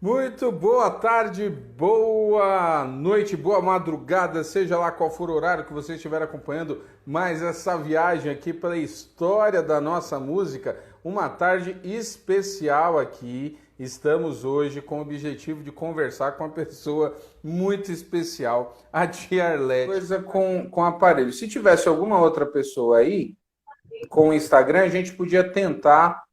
Muito boa tarde, boa noite, boa madrugada, seja lá qual for o horário que você estiver acompanhando mais essa viagem aqui pela história da nossa música. Uma tarde especial aqui. Estamos hoje com o objetivo de conversar com uma pessoa muito especial, a tia Arlete. Coisa com aparelho. Se tivesse alguma outra pessoa aí com o Instagram, a gente podia tentar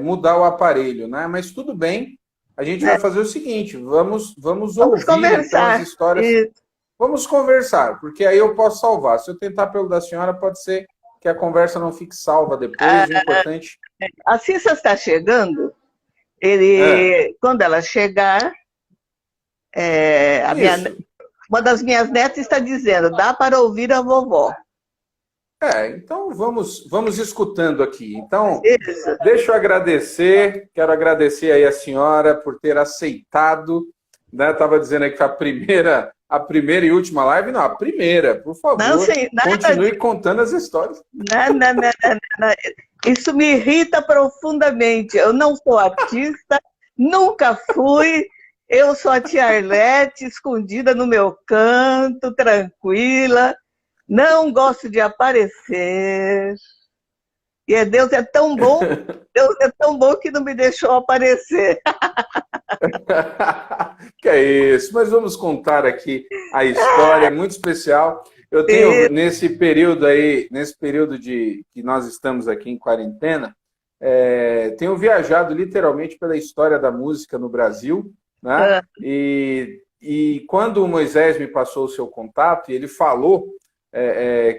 mudar o aparelho, né? Mas tudo bem. A gente vai fazer o seguinte, vamos Vamos ouvir então as conversar. histórias, vamos conversar, porque aí eu posso salvar. Se eu tentar pelo da senhora, pode ser que a conversa não fique salva depois, o importante... A Cissa está chegando. É, Quando ela chegar, isso. uma das minhas netas está dizendo, dá para ouvir a vovó. Então vamos escutando aqui. Então, Isso. deixa eu agradecer, quero agradecer aí a senhora por ter aceitado, né? Estava dizendo aí que foi a primeira e última live, não, a primeira, por Não, favor, sim, nada, continue contando as histórias. nada. Isso me irrita profundamente. Eu não sou artista, nunca fui. Eu sou a tia Arlete, escondida no meu canto, tranquila. Não gosto de aparecer. E Deus é tão bom, Deus é tão bom que não me deixou aparecer. Que é isso, mas vamos contar aqui a história, é muito especial. Eu tenho, nesse período de que nós estamos aqui em quarentena, tenho viajado literalmente pela história da música no Brasil, né? E quando o Moisés me passou o seu contato, e ele falou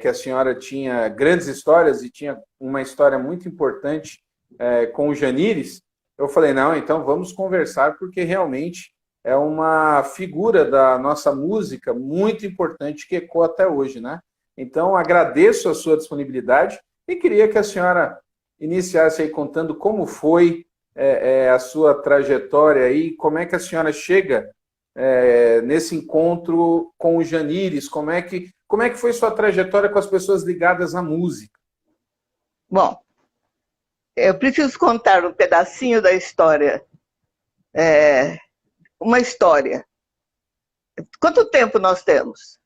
que a senhora tinha grandes histórias e tinha uma história muito importante com o Janires, eu falei, não, então vamos conversar, porque realmente é uma figura da nossa música muito importante que ecoa até hoje, né? Então, agradeço a sua disponibilidade e queria que a senhora iniciasse aí contando como foi a sua trajetória aí, como é que a senhora chega nesse encontro com o Janires, como é que foi sua trajetória com as pessoas ligadas à música? Bom, eu preciso contar um pedacinho da história. Uma história. Quanto tempo nós temos?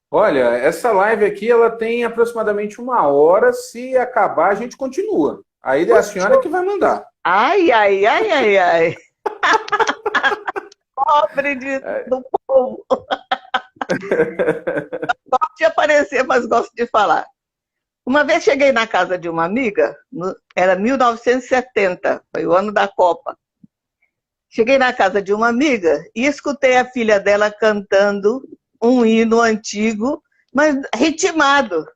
Olha, essa live aqui ela tem aproximadamente 1 hora. Se acabar, a gente continua. Aí é a senhora que vai mandar. Ai, ai, ai, ai, ai. Pobre do povo. Gosto de aparecer, mas gosto de falar. Uma vez cheguei na casa de uma amiga, era 1970, foi o ano da Copa. Cheguei na casa de uma amiga e escutei a filha dela cantando um hino antigo, mas ritmado.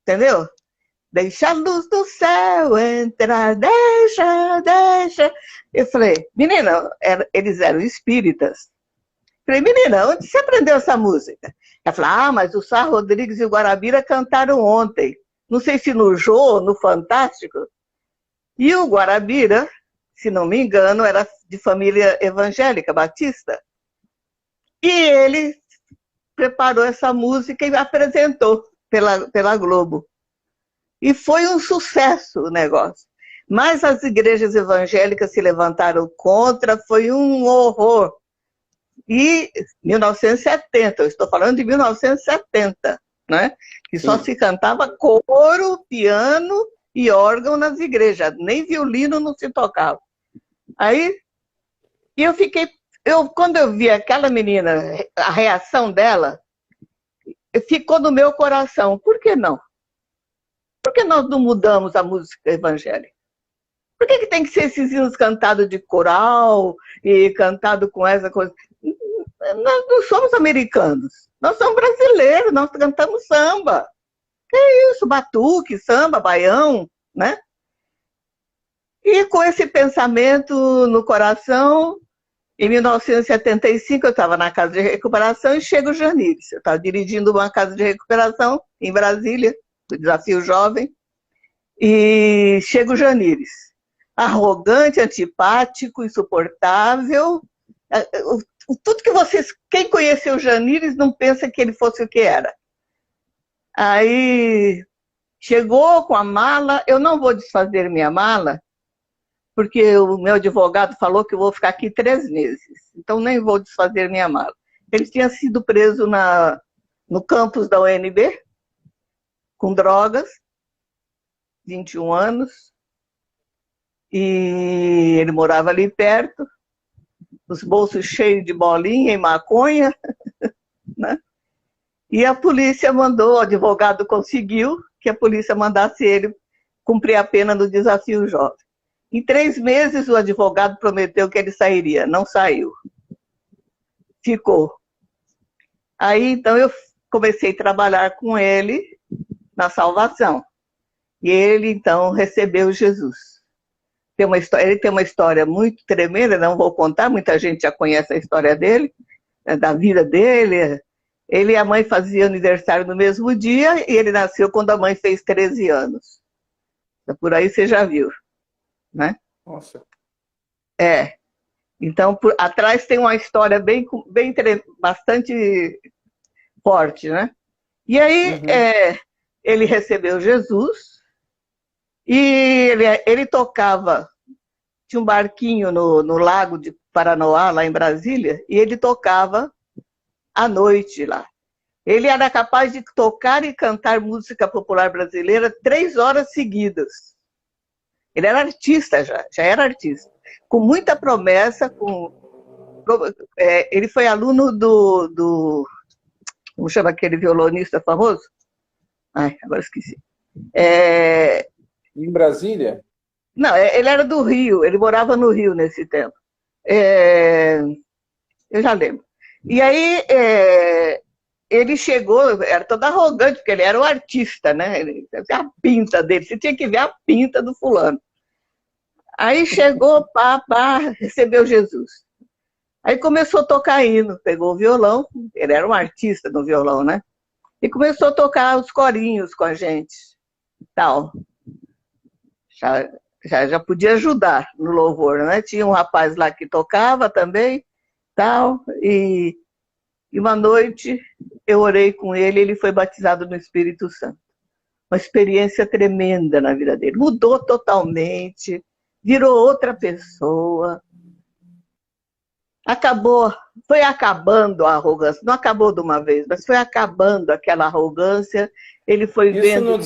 Entendeu? Deixa a luz do céu entrar, deixa. Eu falei, menina, eles eram espíritas. Falei, menina, onde você aprendeu essa música? Ela falou, mas o Sá Rodrigues e o Guarabira cantaram ontem. Não sei se no Jô, no Fantástico. E o Guarabira, se não me engano, era de família evangélica, batista. E ele preparou essa música e apresentou pela Globo. E foi um sucesso o negócio. Mas as igrejas evangélicas se levantaram contra, foi um horror. E 1970, eu estou falando de 1970, né? Que só se cantava coro, piano e órgão nas igrejas, nem violino não se tocava. Aí, quando eu vi aquela menina, a reação dela, ficou no meu coração. Por que não? Por que nós não mudamos a música evangélica? Por que tem que ser esses hinos cantados de coral e cantado com essa coisa? Nós não somos americanos, nós somos brasileiros, nós cantamos samba. Que é isso, batuque, samba, baião, né? E com esse pensamento no coração, em 1975 eu estava na casa de recuperação e chega o Janires. Eu estava dirigindo uma casa de recuperação em Brasília, do Desafio Jovem, e chega o Janires. Arrogante, antipático, insuportável. Tudo que vocês... Quem conheceu o Janires não pensa que ele fosse o que era. Aí chegou com a mala, eu não vou desfazer minha mala, porque o meu advogado falou que eu vou ficar aqui 3 meses, então nem vou desfazer minha mala. Ele tinha sido preso no campus da UNB, com drogas, 21 anos, e ele morava ali perto, os bolsos cheios de bolinha e maconha, né? E a polícia mandou, o advogado conseguiu que a polícia mandasse ele cumprir a pena no Desafio Jovem. Em 3 meses, o advogado prometeu que ele sairia, não saiu. Ficou. Aí, então, eu comecei a trabalhar com ele na salvação. E ele, então, recebeu Jesus. Ele tem uma história muito tremenda, não vou contar, muita gente já conhece a história dele, da vida dele. Ele e a mãe faziam aniversário no mesmo dia e ele nasceu quando a mãe fez 13 anos. Por aí você já viu, né? Nossa. Então, atrás tem uma história bastante forte, né? E aí, ele recebeu Jesus e ele tocava, tinha um barquinho no Lago de Paranoá, lá em Brasília, e ele tocava à noite lá. Ele era capaz de tocar e cantar música popular brasileira 3 horas seguidas. Ele era artista já era artista. Com muita promessa, ele foi aluno como chama aquele violonista famoso? Ai, agora esqueci. Em Brasília? Não, ele era do Rio, ele morava no Rio nesse tempo. Eu já lembro. E aí, ele chegou, era todo arrogante, porque ele era um artista, né? A pinta dele, você tinha que ver a pinta do fulano. Aí chegou, recebeu Jesus. Aí começou a tocar hino, pegou o violão, ele era um artista no violão, né? E começou a tocar os corinhos com a gente, tal. Já podia ajudar no louvor, né? Tinha um rapaz lá que tocava também, tal, e uma noite eu orei com ele, ele foi batizado no Espírito Santo. Uma experiência tremenda na vida dele, mudou totalmente, virou outra pessoa. Foi acabando a arrogância, não acabou de uma vez, mas foi acabando aquela arrogância, ele foi isso vendo... no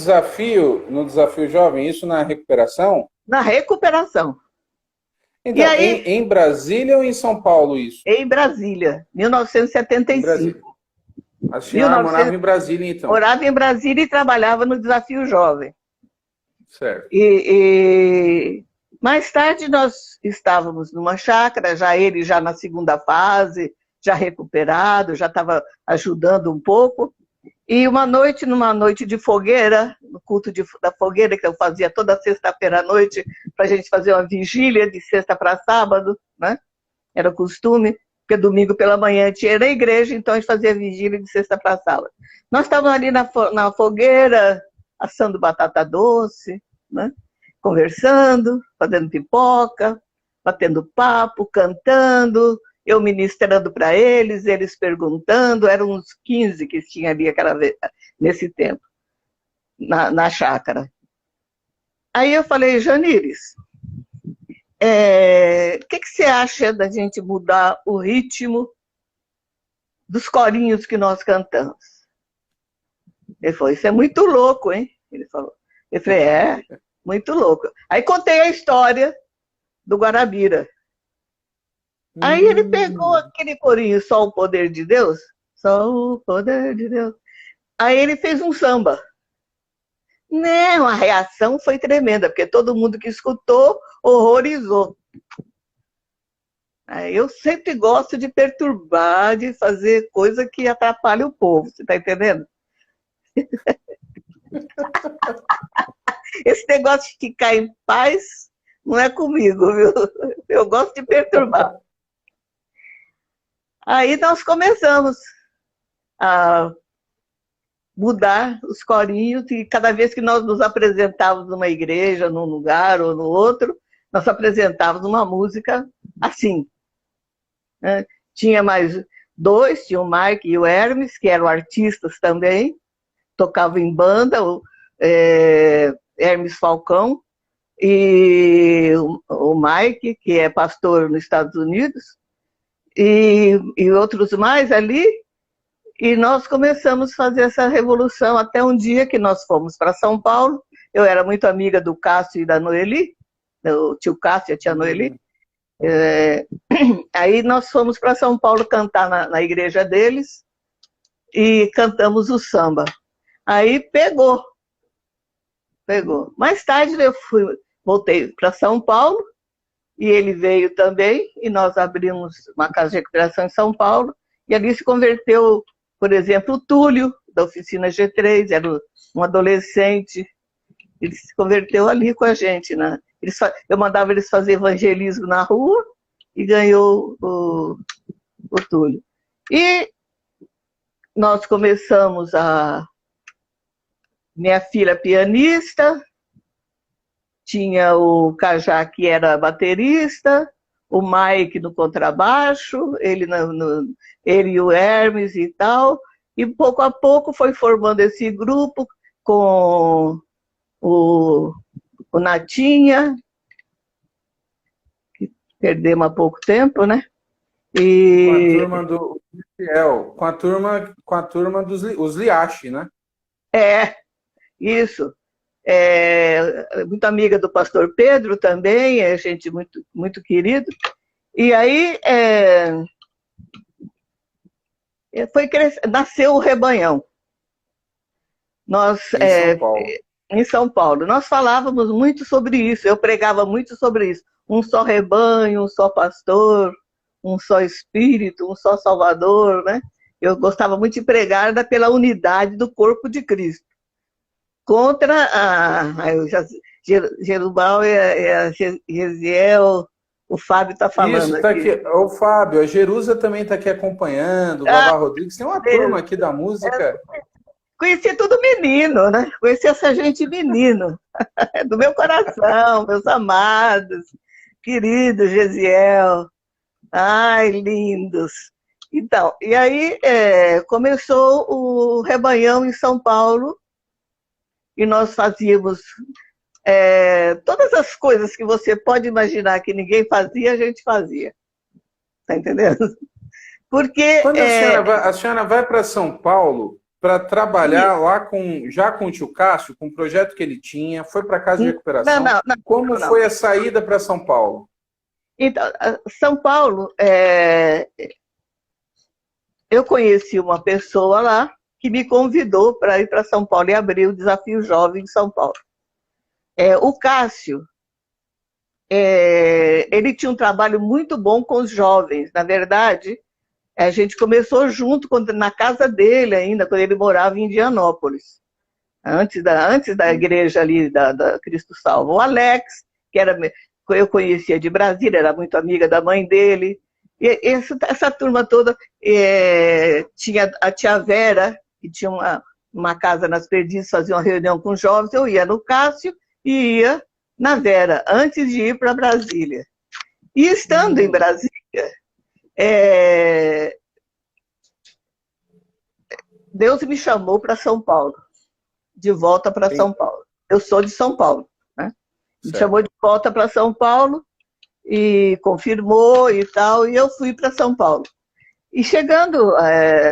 desafio jovem, isso na recuperação? Na recuperação. Então, e aí, em Brasília ou em São Paulo isso? Em Brasília, 1975. Em Brasília. A senhora morava em Brasília, então? Morava em Brasília e trabalhava no Desafio Jovem. Certo. Mais tarde nós estávamos numa chácara, ele já na segunda fase, já recuperado, já estava ajudando um pouco. E numa noite de fogueira, no culto da fogueira, que eu fazia toda sexta-feira à noite, para a gente fazer uma vigília de sexta para sábado, né? Era o costume, porque domingo pela manhã tinha na igreja, então a gente fazia vigília de sexta para sábado. Nós estávamos ali na fogueira, assando batata doce, né? Conversando, fazendo pipoca, batendo papo, cantando, eu ministrando para eles perguntando, eram uns 15 que tinha ali nesse tempo, na chácara. Aí eu falei, Janires, o que você acha da gente mudar o ritmo dos corinhos que nós cantamos? Ele falou, isso é muito louco, hein? Ele falou. Eu falei, muito louco. Aí contei a história do Guarabira. Aí ele pegou aquele corinho, só o poder de Deus, só o poder de Deus. Aí ele fez um samba. Não, a reação foi tremenda, porque todo mundo que escutou horrorizou. Aí eu sempre gosto de perturbar, de fazer coisa que atrapalha o povo, você está entendendo? Esse negócio de ficar em paz não é comigo, viu? Eu gosto de perturbar. Aí nós começamos a mudar os corinhos, e cada vez que nós nos apresentávamos numa igreja, num lugar ou no outro, nós apresentávamos uma música assim. Né? Tinha mais 2, tinha o Mark e o Hermes, que eram artistas também, tocavam em banda, Hermes Falcão, e o Mike, que é pastor nos Estados Unidos, e outros mais ali, e nós começamos a fazer essa revolução até um dia que nós fomos para São Paulo. Eu era muito amiga do Cássio e da Noeli, do tio Cássio e a tia Noeli. Aí nós fomos para São Paulo cantar na igreja deles e cantamos o samba. Aí pegou. Mais tarde eu voltei para São Paulo e ele veio também e nós abrimos uma casa de recuperação em São Paulo e ali se converteu, por exemplo, o Túlio, da oficina G3, era um adolescente, ele se converteu ali com a gente, né? Eu mandava eles fazer evangelismo na rua e ganhou o Túlio. E nós começamos minha filha pianista, tinha o Cajá, que era baterista, o Mike no contrabaixo, ele e o Hermes e tal, e pouco a pouco foi formando esse grupo com o Natinha, que perdemos há pouco tempo, né? Com a turma do Fiel, com a turma dos os Liache, né? Isso. Muito amiga do pastor Pedro também, é gente muito, muito querido. E aí nasceu o Rebanhão. Em São Paulo. Nós falávamos muito sobre isso, eu pregava muito sobre isso. Um só rebanho, um só pastor, um só espírito, um só salvador, né? Eu gostava muito de pregar pela unidade do corpo de Cristo. Contra Jerubal e a Gesiel, o Fábio está falando. Isso, tá aqui. O Fábio, a Jerusa também está aqui acompanhando, o Vavá Rodrigues, tem uma turma aqui da música. Conheci tudo menino, né? Conheci essa gente menino, do meu coração, meus amados, queridos Gesiel, ai, lindos. Então, e aí começou o Rebanhão em São Paulo, e nós fazíamos todas as coisas que você pode imaginar que ninguém fazia, a gente fazia. Tá entendendo? Porque... Quando a senhora vai para São Paulo para trabalhar lá já com o tio Cássio, com o projeto que ele tinha, foi para casa de recuperação. Como foi a saída para São Paulo? Então, São Paulo, eu conheci uma pessoa lá que me convidou para ir para São Paulo e abrir o Desafio Jovem em São Paulo. O Cássio, ele tinha um trabalho muito bom com os jovens. Na verdade, a gente começou junto na casa dele ainda, quando ele morava em Indianópolis, antes da igreja ali da Cristo Salvo. O Alex, que eu conhecia de Brasília, era muito amiga da mãe dele. E essa turma toda, tinha a tia Vera, que tinha uma casa nas Perdizes, fazia uma reunião com jovens, eu ia no Cássio e ia na Vera, antes de ir para Brasília. E estando em Brasília, Deus me chamou para São Paulo, de volta para São Paulo. Eu sou de São Paulo, né? Me chamou de volta para São Paulo e confirmou e tal, e eu fui para São Paulo. E chegando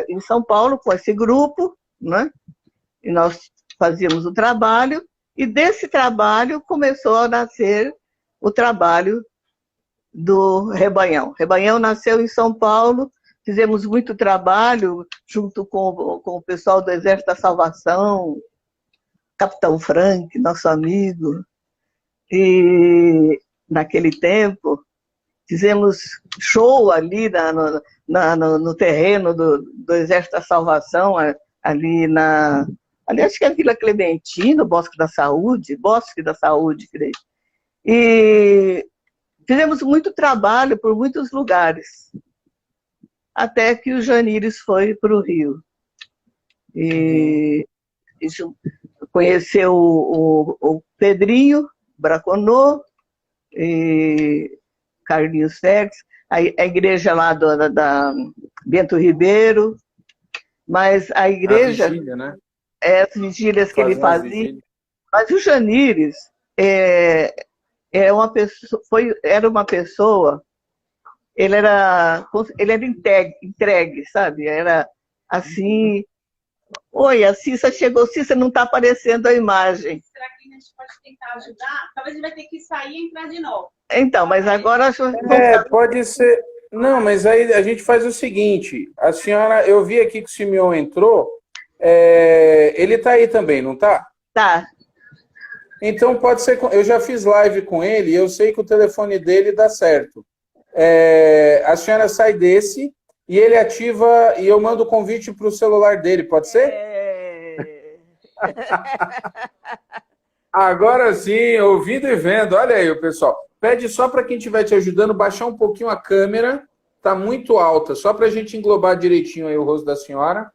em São Paulo com esse grupo, né? E nós fazíamos o trabalho, e desse trabalho começou a nascer o trabalho do Rebanhão. Rebanhão nasceu em São Paulo, fizemos muito trabalho junto com o pessoal do Exército da Salvação, Capitão Frank, nosso amigo, e naquele tempo fizemos show ali no terreno do Exército da Salvação, ali acho que é Vila Clementino, Bosque da Saúde, creio. E fizemos muito trabalho por muitos lugares, até que o Janires foi para o Rio. E conheceu o Pedrinho Braconô, e Carlinhos Félix, a igreja lá da Bento Ribeiro, mas a igreja... vigília, né? As vigílias que ele fazia. Mas o Janires, era uma pessoa, ele era entregue, sabe? Era assim, oi, a Cissa chegou, Cissa, não está aparecendo a imagem. Será que a gente pode tentar ajudar? Talvez ele vai ter que sair e entrar de novo. Então, mas agora... Pode ser... Não, mas aí a gente faz o seguinte, a senhora, eu vi aqui que o Simeon entrou, ele está aí também, não está? Tá. Então pode ser, eu já fiz live com ele, eu sei que o telefone dele dá certo. A senhora sai desse e ele ativa e eu mando o convite para o celular dele, pode ser? Agora sim, ouvindo e vendo. Olha aí, o pessoal. Pede só para quem estiver te ajudando baixar um pouquinho a câmera. Está muito alta, só para a gente englobar direitinho aí o rosto da senhora.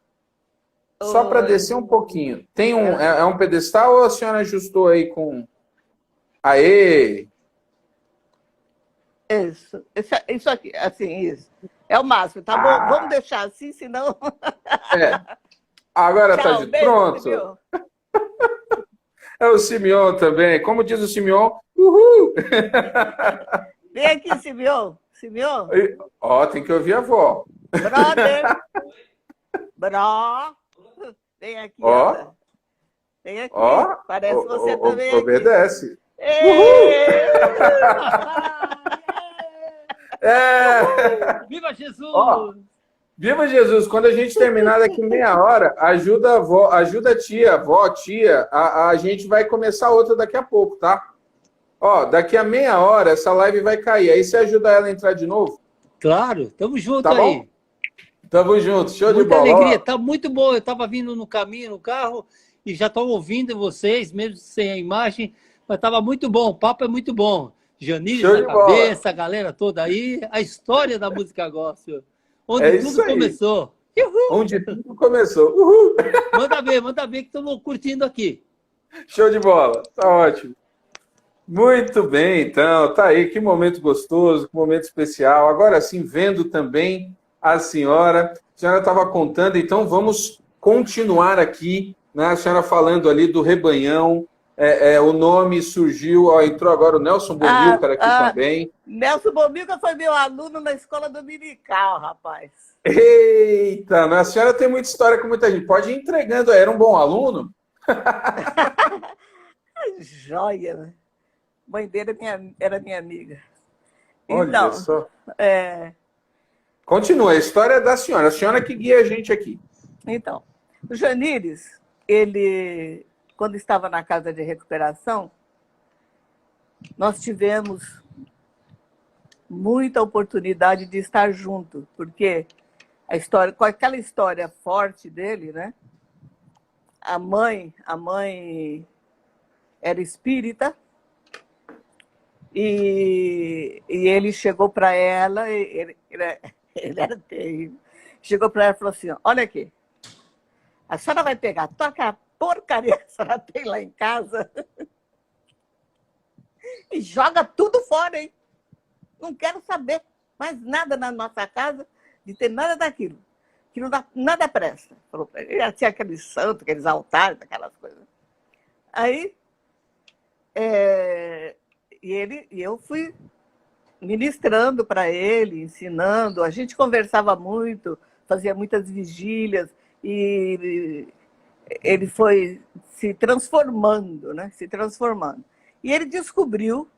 Só para descer um pouquinho. Tem um pedestal ou a senhora ajustou aí com... Aê! Isso aqui, assim, isso. É o máximo, tá bom? Vamos deixar assim, senão... Agora Tchau, tá de beijo, pronto. Simeon. É o Simeon também. Como diz o Simeon, uhul! Vem aqui, Simeon. Simeon. Ó, tem que ouvir a avó. Brother. Bro. Vem aqui. Ó. Vem aqui. Ó. Parece você também. Obedece. Viva Jesus! Ó, viva Jesus! Quando a gente terminar daqui meia hora, ajuda a avó, ajuda a tia, avó, tia, a gente vai começar outra daqui a pouco, tá? Ó, daqui a meia hora essa live vai cair. Aí você ajuda ela a entrar de novo? Claro, tamo junto Tá aí. bom? Tamo junto, show de Muita bola. alegria, Ó, tá muito bom. Eu tava vindo no caminho, no carro, e já tô ouvindo vocês, mesmo sem a imagem, mas tava muito bom, o papo é muito bom. Janires Show na de bola. cabeça, a galera toda aí, a história da música gospel, onde É isso tudo aí. começou. Uhul. Onde tudo começou. Uhul! Manda ver que estamos curtindo aqui. Show de bola, tá ótimo. Muito bem, então, tá aí, que momento gostoso, que momento especial. Agora sim, vendo também a senhora estava contando, então vamos continuar aqui, né? A senhora falando ali do Rebanhão, o nome surgiu, ó, entrou agora o Nelson Bomilcar aqui também. Nelson Bomilcar foi meu aluno na escola dominical, rapaz. Eita, a senhora tem muita história com muita gente, pode ir entregando, era um bom aluno? Joia, né? Mãe dele era minha amiga. Olha Então, só. Continua, a história é da senhora, a senhora que guia a gente aqui. Então, o Janires, ele, quando estava na casa de recuperação, nós tivemos muita oportunidade de estar junto, porque com aquela história forte dele, né? A mãe era espírita, e ele chegou para ela, ele era terrível, chegou para ela e falou assim, olha aqui, a senhora vai pegar toda a porcaria que a senhora tem lá em casa e joga tudo fora, hein? Não quero saber mais nada na nossa casa, de ter nada daquilo, que não dá, nada presta. Falou para ele, já tinha aqueles santos, aqueles altares, aquelas coisas. Aí, e eu fui ministrando para ele, ensinando, a gente conversava muito, fazia muitas vigílias, e ele foi se transformando, né? Se transformando. E ele descobriu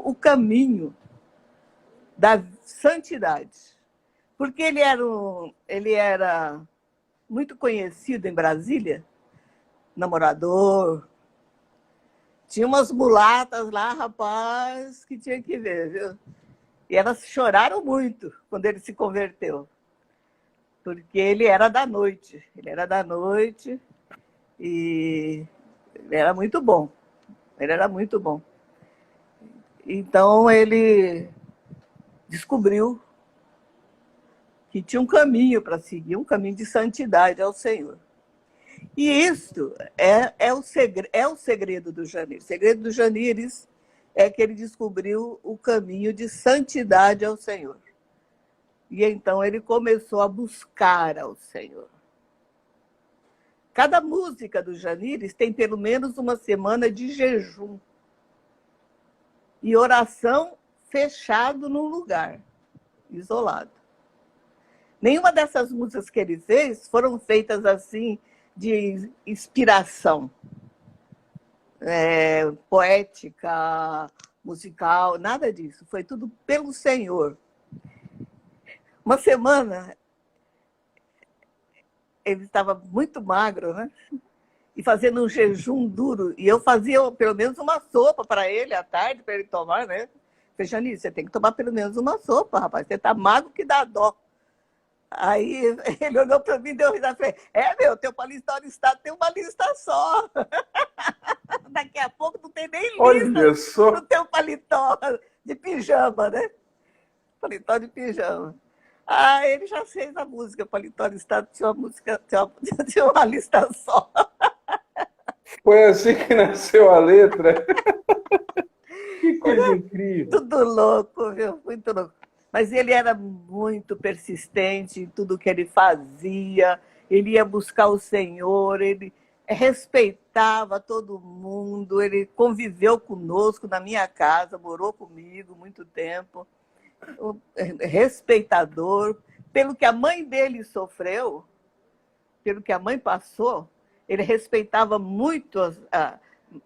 o caminho da santidade, porque ele era muito conhecido em Brasília, namorador. Tinha umas mulatas lá, rapaz, que tinha que ver, viu? E elas choraram muito quando ele se converteu, porque ele era da noite. Ele era da noite e ele era muito bom. Ele era muito bom. Então, ele descobriu que tinha um caminho para seguir, um caminho de santidade ao Senhor. E isso é o segredo do Janires. O segredo do Janires é que ele descobriu o caminho de santidade ao Senhor. E então ele começou a buscar ao Senhor. Cada música do Janires tem pelo menos uma semana de jejum. e oração fechado num lugar, isolado. Nenhuma dessas músicas que ele fez foram feitas assim de inspiração poética, musical, nada disso. Foi tudo pelo Senhor. Uma semana, ele estava muito magro, né? E fazendo um jejum duro. E eu fazia pelo menos uma sopa para ele à tarde, para ele tomar, né? Falei, Jani, você tem que tomar pelo menos uma sopa, rapaz. Você está magro que dá dó. Aí ele olhou para mim e deu risada. Falei, meu, teu paletó de estado tem uma lista só. Daqui a pouco não tem nem lista no teu paletó de pijama, né? Paletó de pijama. Ah, ele já fez a música, Paletó de Estado tinha uma música, tinha uma lista só. Foi assim que nasceu a letra. Que coisa incrível. Tudo louco, viu? Muito louco. Mas ele era muito persistente em tudo que ele fazia, ele ia buscar o Senhor, ele respeitava todo mundo, ele conviveu conosco na minha casa, morou comigo muito tempo, respeitador. Pelo que a mãe dele sofreu, pelo que a mãe passou, ele respeitava muito,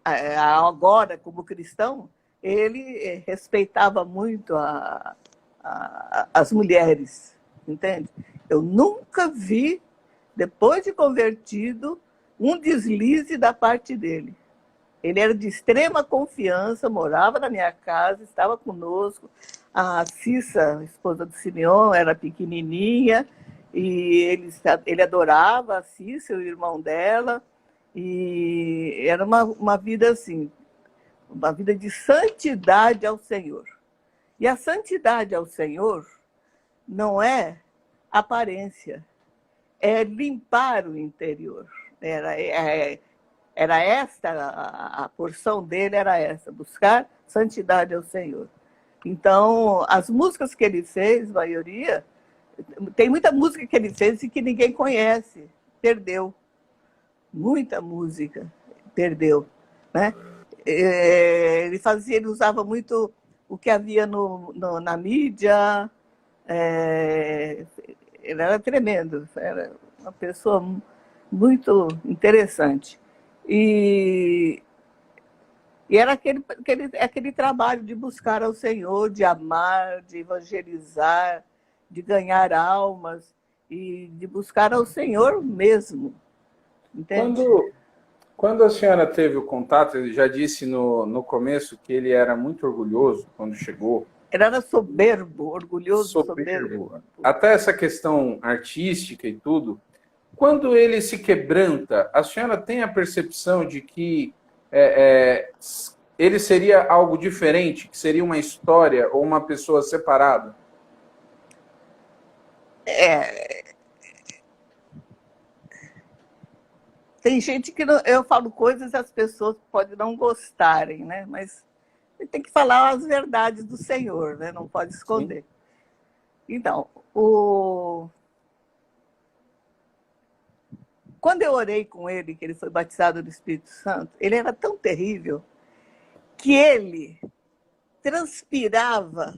agora como cristão, ele respeitava muito as mulheres, entende? Eu nunca vi, depois de convertido, um deslize da parte dele. Ele era de extrema confiança, morava na minha casa, estava conosco. A Cissa, a esposa do Simeão, era pequenininha, e ele adorava a Cissa, o irmão dela, e era uma vida assim, uma vida de santidade ao Senhor. E a santidade ao Senhor não é aparência, é limpar o interior. Era esta, a porção dele era essa, buscar santidade ao Senhor. Então, as músicas que ele fez, a maioria, tem muita música que ele fez e que ninguém conhece, perdeu. Muita música perdeu, né? Ele usava muito o que havia na mídia, ele era tremendo, era uma pessoa muito interessante. E era aquele trabalho de buscar ao Senhor, de amar, de evangelizar, de ganhar almas e de buscar ao Senhor mesmo. Entende? Quando a senhora teve o contato, ele já disse no começo que ele era muito orgulhoso quando chegou. Ele era soberbo, orgulhoso, soberbo. Até essa questão artística e tudo. Quando ele se quebranta, a senhora tem a percepção de que ele seria algo diferente, que seria uma história ou uma pessoa separada? Tem gente que eu falo coisas e as pessoas podem não gostarem, né? Mas tem que falar as verdades do Senhor, né? Não pode esconder. Sim. Então, quando eu orei com ele, que ele foi batizado no Espírito Santo, ele era tão terrível que ele transpirava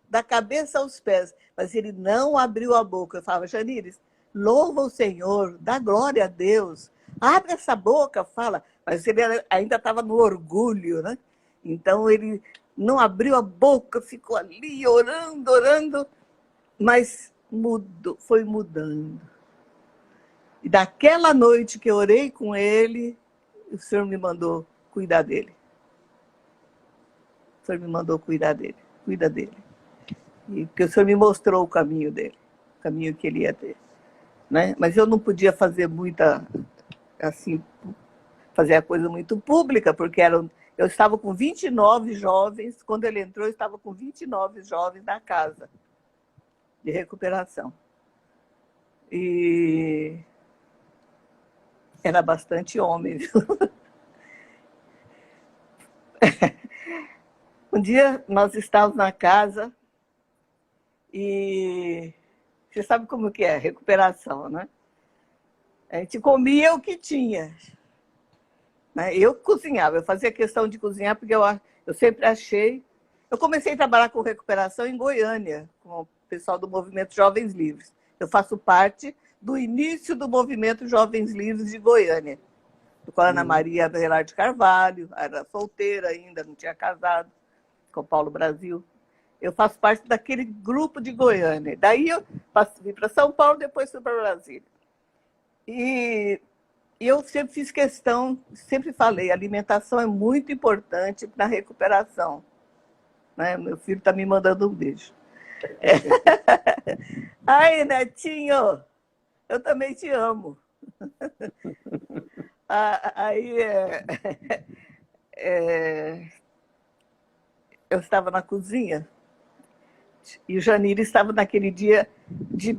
da cabeça aos pés, mas ele não abriu a boca. Eu falava, Janires, louva o Senhor, dá glória a Deus, abre essa boca, fala. Mas ele ainda estava no orgulho, né? Então ele não abriu a boca, ficou ali orando, mas foi mudando. E daquela noite que eu orei com ele, o Senhor me mandou cuidar dele. O Senhor me mandou cuidar dele, cuida dele. Porque o Senhor me mostrou o caminho dele, o caminho que ele ia ter. Né? Mas eu não podia fazer fazer a coisa muito pública, porque eu estava com 29 jovens, quando ele entrou, eu estava com 29 jovens na casa de recuperação. E era bastante homem, viu? Um dia nós estávamos na casa e você sabe como que é, recuperação, né? A gente comia o que tinha. né? Eu cozinhava, eu fazia questão de cozinhar porque eu sempre achei... Eu comecei a trabalhar com recuperação em Goiânia, com o pessoal do Movimento Jovens Livres. Eu faço parte do início do Movimento Jovens Livres de Goiânia, com a Ana Maria Avelar de Carvalho, era solteira ainda, não tinha casado, com o Paulo Brasil. Eu faço parte daquele grupo de Goiânia. Daí eu vim para São Paulo, depois fui para Brasília. E eu sempre fiz questão, sempre falei, a alimentação é muito importante na recuperação. Né? Meu filho está me mandando um beijo. Ai, Netinho, eu também te amo. Aí eu estava na cozinha e o Janir estava naquele dia de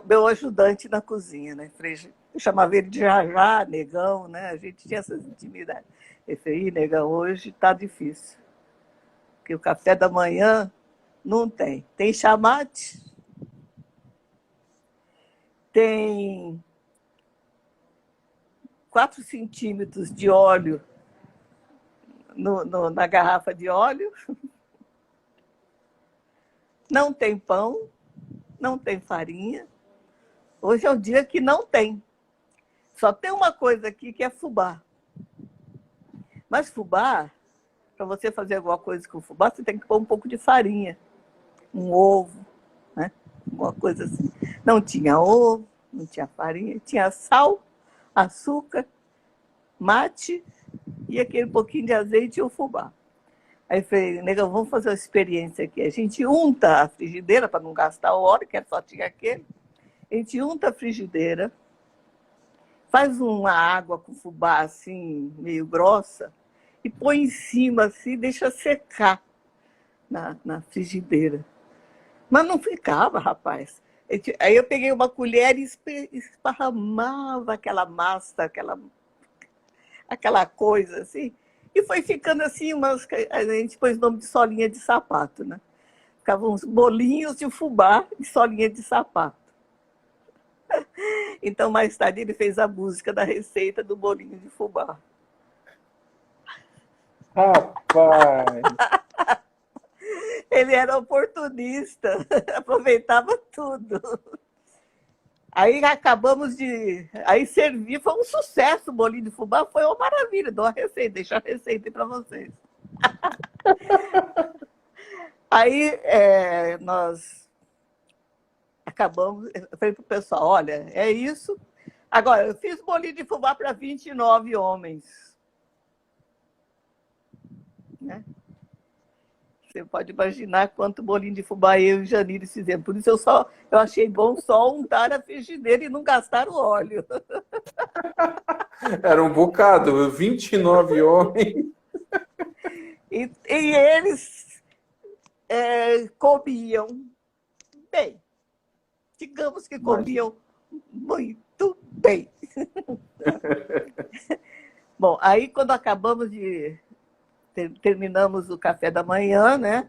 meu ajudante na cozinha, né? Eu chamava ele de Jajá, Negão, né? A gente tinha essas intimidades. Ele falou, Negão, hoje está difícil, porque o café da manhã não tem. Tem chamate, tem 4 centímetros de óleo na garrafa de óleo, não tem pão, não tem farinha. Hoje é o dia que não tem. Só tem uma coisa aqui que é fubá. Mas fubá, para você fazer alguma coisa com fubá, você tem que pôr um pouco de farinha, um ovo, né? Alguma coisa assim. Não tinha ovo, não tinha farinha, tinha sal, açúcar, mate e aquele pouquinho de azeite e o fubá. Aí eu falei, Negão, vamos fazer uma experiência aqui. A gente unta a frigideira para não gastar o óleo, que só tinha aquele. A gente unta a frigideira, faz uma água com fubá assim, meio grossa, e põe em cima assim, deixa secar na frigideira. Mas não ficava, rapaz. Aí eu peguei uma colher e esparramava aquela massa, aquela coisa assim, e foi ficando assim, a gente pôs o nome de solinha de sapato, né? Ficavam uns bolinhos de fubá e solinha de sapato. Então, mais tarde, ele fez a música da receita do bolinho de fubá. Rapaz! Ele era oportunista, aproveitava tudo. Aí acabamos de... Aí servi, foi um sucesso o bolinho de fubá, foi uma maravilha. Dou a receita, deixo a receita aí para vocês. Aí nós acabamos, eu falei para o pessoal, olha, é isso. Agora, eu fiz bolinho de fubá para 29 homens. Né? Você pode imaginar quanto bolinho de fubá eu e Janine fizemos. Por isso eu achei bom só untar a frigideira e não gastar o óleo. Era um bocado, 29 homens. E eles comiam bem. Digamos que comiam muito bem. Bom, aí quando acabamos terminamos o café da manhã, né?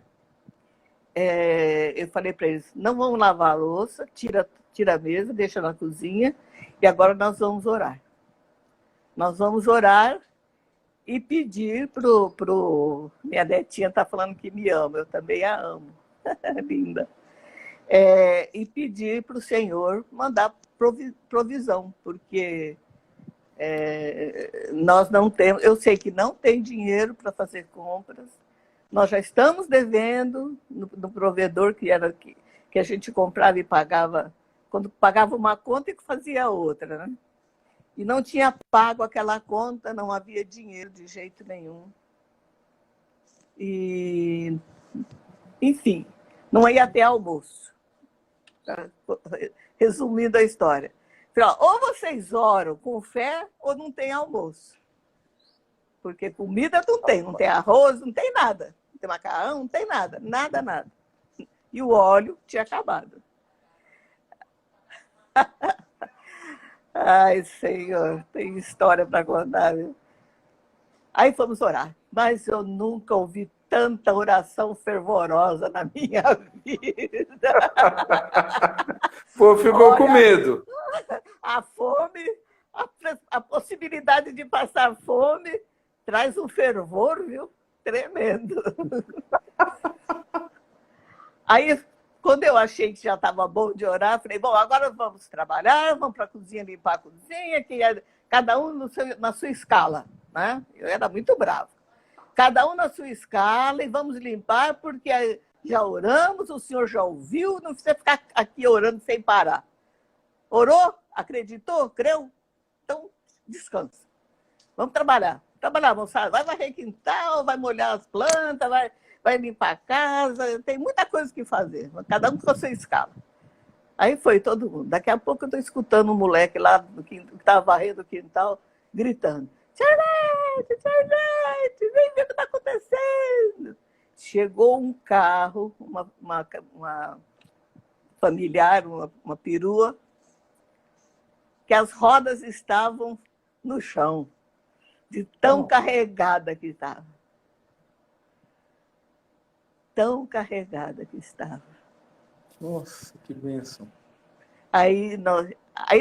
Eu falei para eles, não vamos lavar a louça, tira a mesa, deixa na cozinha, e agora nós vamos orar. Nós vamos orar e pedir minha netinha está falando que me ama, eu também a amo, linda. E pedir para o Senhor mandar provisão, porque nós não temos, eu sei que não tem dinheiro para fazer compras, nós já estamos devendo no provedor que a gente comprava e pagava, quando pagava uma conta e fazia outra, né? E não tinha pago aquela conta, não havia dinheiro de jeito nenhum. E, enfim, não ia ter almoço. Resumindo a história. Ou vocês oram com fé ou não tem almoço. Porque comida não tem arroz, não tem nada. Não tem macarrão, não tem nada. Nada, nada. E o óleo tinha acabado. Ai, Senhor, tem história para contar, viu? Aí fomos orar. Mas eu nunca ouvi tanta oração fervorosa na minha vida. Pô, ficou com medo. A fome A possibilidade de passar fome traz um fervor, viu? Tremendo. Aí, quando eu achei que já estava bom de orar, falei, bom, agora vamos trabalhar, vamos para a cozinha limpar a cozinha, que é cada um na sua escala, né? Eu era muito brava. Cada um na sua escala e vamos limpar, porque já oramos, o senhor já ouviu, não precisa ficar aqui orando sem parar. Orou? Acreditou? Creu? Então, descansa. Vamos trabalhar. Trabalhar, moçada. Vai varrer quintal, vai molhar as plantas, vai limpar a casa. Tem muita coisa que fazer. Cada um com a sua escala. Aí foi todo mundo. Daqui a pouco eu estou escutando um moleque lá que estava varrendo o quintal, gritando. Charlete, Charlete, vem ver o que está acontecendo. Chegou um carro, uma familiar, uma perua, que as rodas estavam no chão, de tão carregada que estava. Tão carregada que estava. Nossa, que bênção. Aí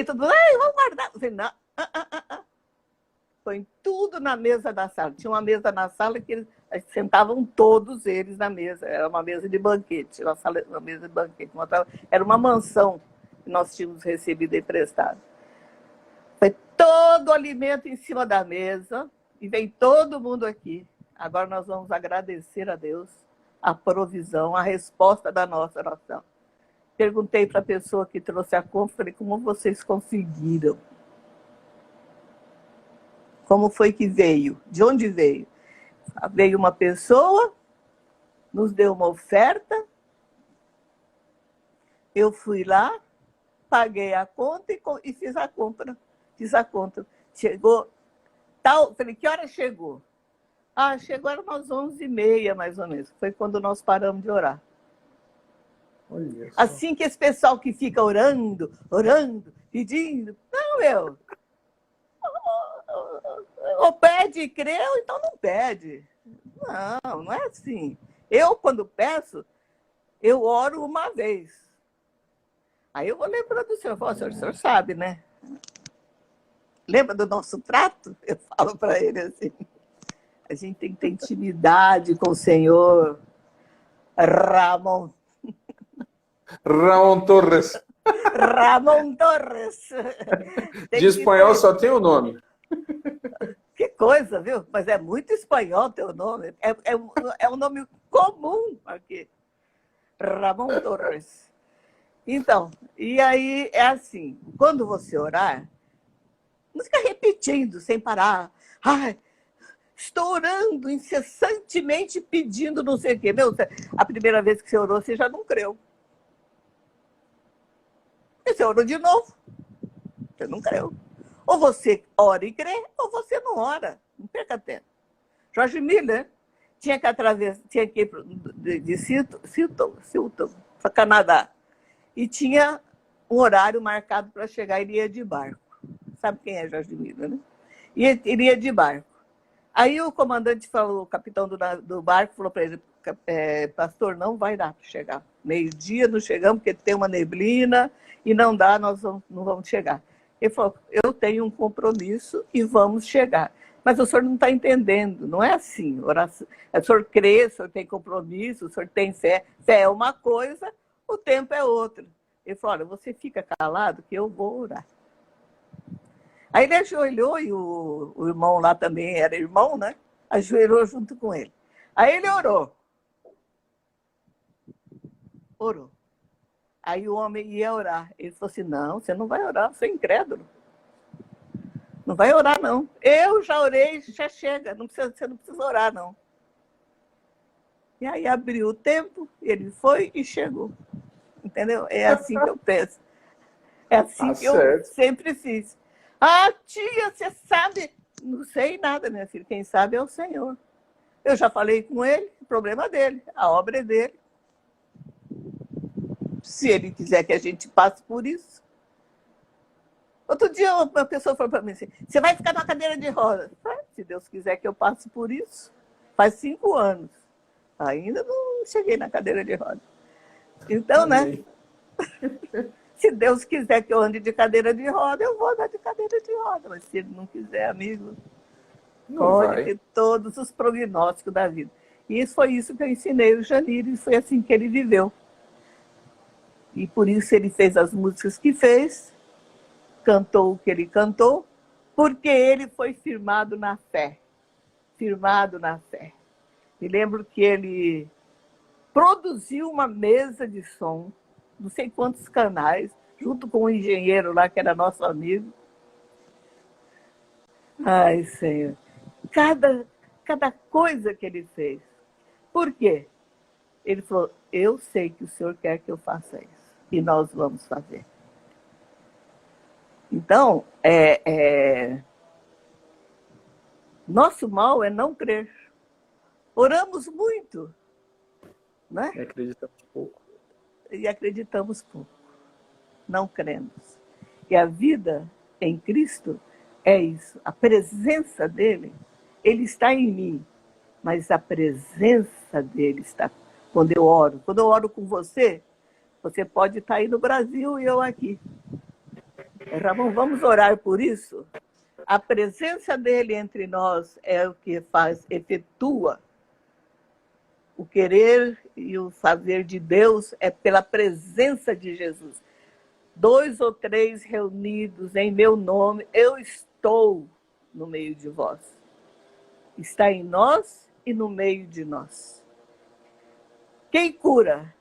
todo mundo, vamos guardar. Eu falei, não, Põe tudo na mesa da sala. Tinha uma mesa na sala que sentavam todos eles na mesa. Era uma mesa de banquete, uma mesa de banquete. Era uma mansão que nós tínhamos recebido emprestado. Foi todo o alimento em cima da mesa e vem todo mundo aqui. Agora nós vamos agradecer a Deus a provisão, a resposta da nossa oração. Perguntei para a pessoa que trouxe a compra, falei, como vocês conseguiram? Como foi que veio? De onde veio? Veio uma pessoa, nos deu uma oferta, eu fui lá, paguei a conta e fiz a compra. Fiz a conta. Chegou, tal, falei, que hora chegou? Chegou era umas 11h30, mais ou menos. Foi quando nós paramos de orar. Assim que esse pessoal que fica orando, pedindo, não, ou pede e creu, então não pede. Não é assim. Eu, quando peço, eu oro uma vez. Aí eu vou lembrando do senhor. O senhor sabe, né? Lembra do nosso trato? Eu falo para ele assim. A gente tem que ter intimidade com o Senhor. Ramon Torres. Ramon Torres. De espanhol só tem o nome. Que coisa, viu? Mas é muito espanhol teu nome. É um nome comum aqui. Ramon Torres. Então, e aí é assim, quando você orar, não fica repetindo sem parar. Estou orando incessantemente, pedindo não sei o quê. A primeira vez que você orou, você já não creu. E você orou de novo. Você não creu. Ou você ora e crê, ou você não ora. Não perca tempo. George Miller tinha que ir de Silton para Canadá. E tinha um horário marcado para chegar, ele ia de barco. Sabe quem é George Miller, né? E ele iria de barco. Aí o comandante falou, o capitão do barco falou para ele, pastor, não vai dar para chegar. Meio-dia não chegamos, porque tem uma neblina e não dá, nós não vamos chegar. Ele falou, eu tenho um compromisso e vamos chegar. Mas o senhor não está entendendo, não é assim. O senhor crê, o senhor tem compromisso, o senhor tem fé. Fé é uma coisa, o tempo é outra. Ele falou, olha, você fica calado que eu vou orar. Aí ele ajoelhou e o irmão lá também era irmão, né? Ajoelhou junto com ele. Aí ele orou. Orou. Aí o homem ia orar. Ele falou assim, não, você não vai orar, você é incrédulo. Não vai orar, não. Eu já orei, já chega. Você não precisa orar, não. E aí abriu o tempo, ele foi e chegou. Entendeu? É assim que eu penso. É assim que eu sempre fiz. Tia, você sabe? Não sei nada, minha filha. Quem sabe é o Senhor. Eu já falei com ele, o problema dele, a obra é dele. Se ele quiser que a gente passe por isso. Outro dia uma pessoa falou para mim assim, você vai ficar na cadeira de rodas. Se Deus quiser que eu passe por isso. Faz 5 anos. Ainda não cheguei na cadeira de rodas. Então, né? Se Deus quiser que eu ande de cadeira de roda, eu vou andar de cadeira de roda. Mas se Ele não quiser, amigo, Não pode vai. ter todos os prognósticos da vida. E foi isso que eu ensinei o Janir, e foi assim que ele viveu. E por isso ele fez as músicas que fez, cantou o que ele cantou, porque ele foi firmado na fé. Firmado na fé. Me lembro que ele produziu uma mesa de som, não sei quantos canais, junto com um engenheiro lá, que era nosso amigo. Ai, Senhor. Cada coisa que ele fez. Por quê? Ele falou, eu sei que o Senhor quer que eu faça isso. E nós vamos fazer. Então, nosso mal é não crer. Oramos muito, né? E acreditamos pouco. E acreditamos pouco. Não cremos. E a vida em Cristo é isso. A presença dele, ele está em mim. Mas a presença dele está quando eu oro. Quando eu oro com você, você pode estar aí no Brasil e eu aqui. Ramon, vamos orar por isso? A presença dele entre nós é o que efetua o querer e o fazer de Deus, é pela presença de Jesus. 2 ou 3 reunidos em meu nome, eu estou no meio de vós. Está em nós e no meio de nós. Quem cura?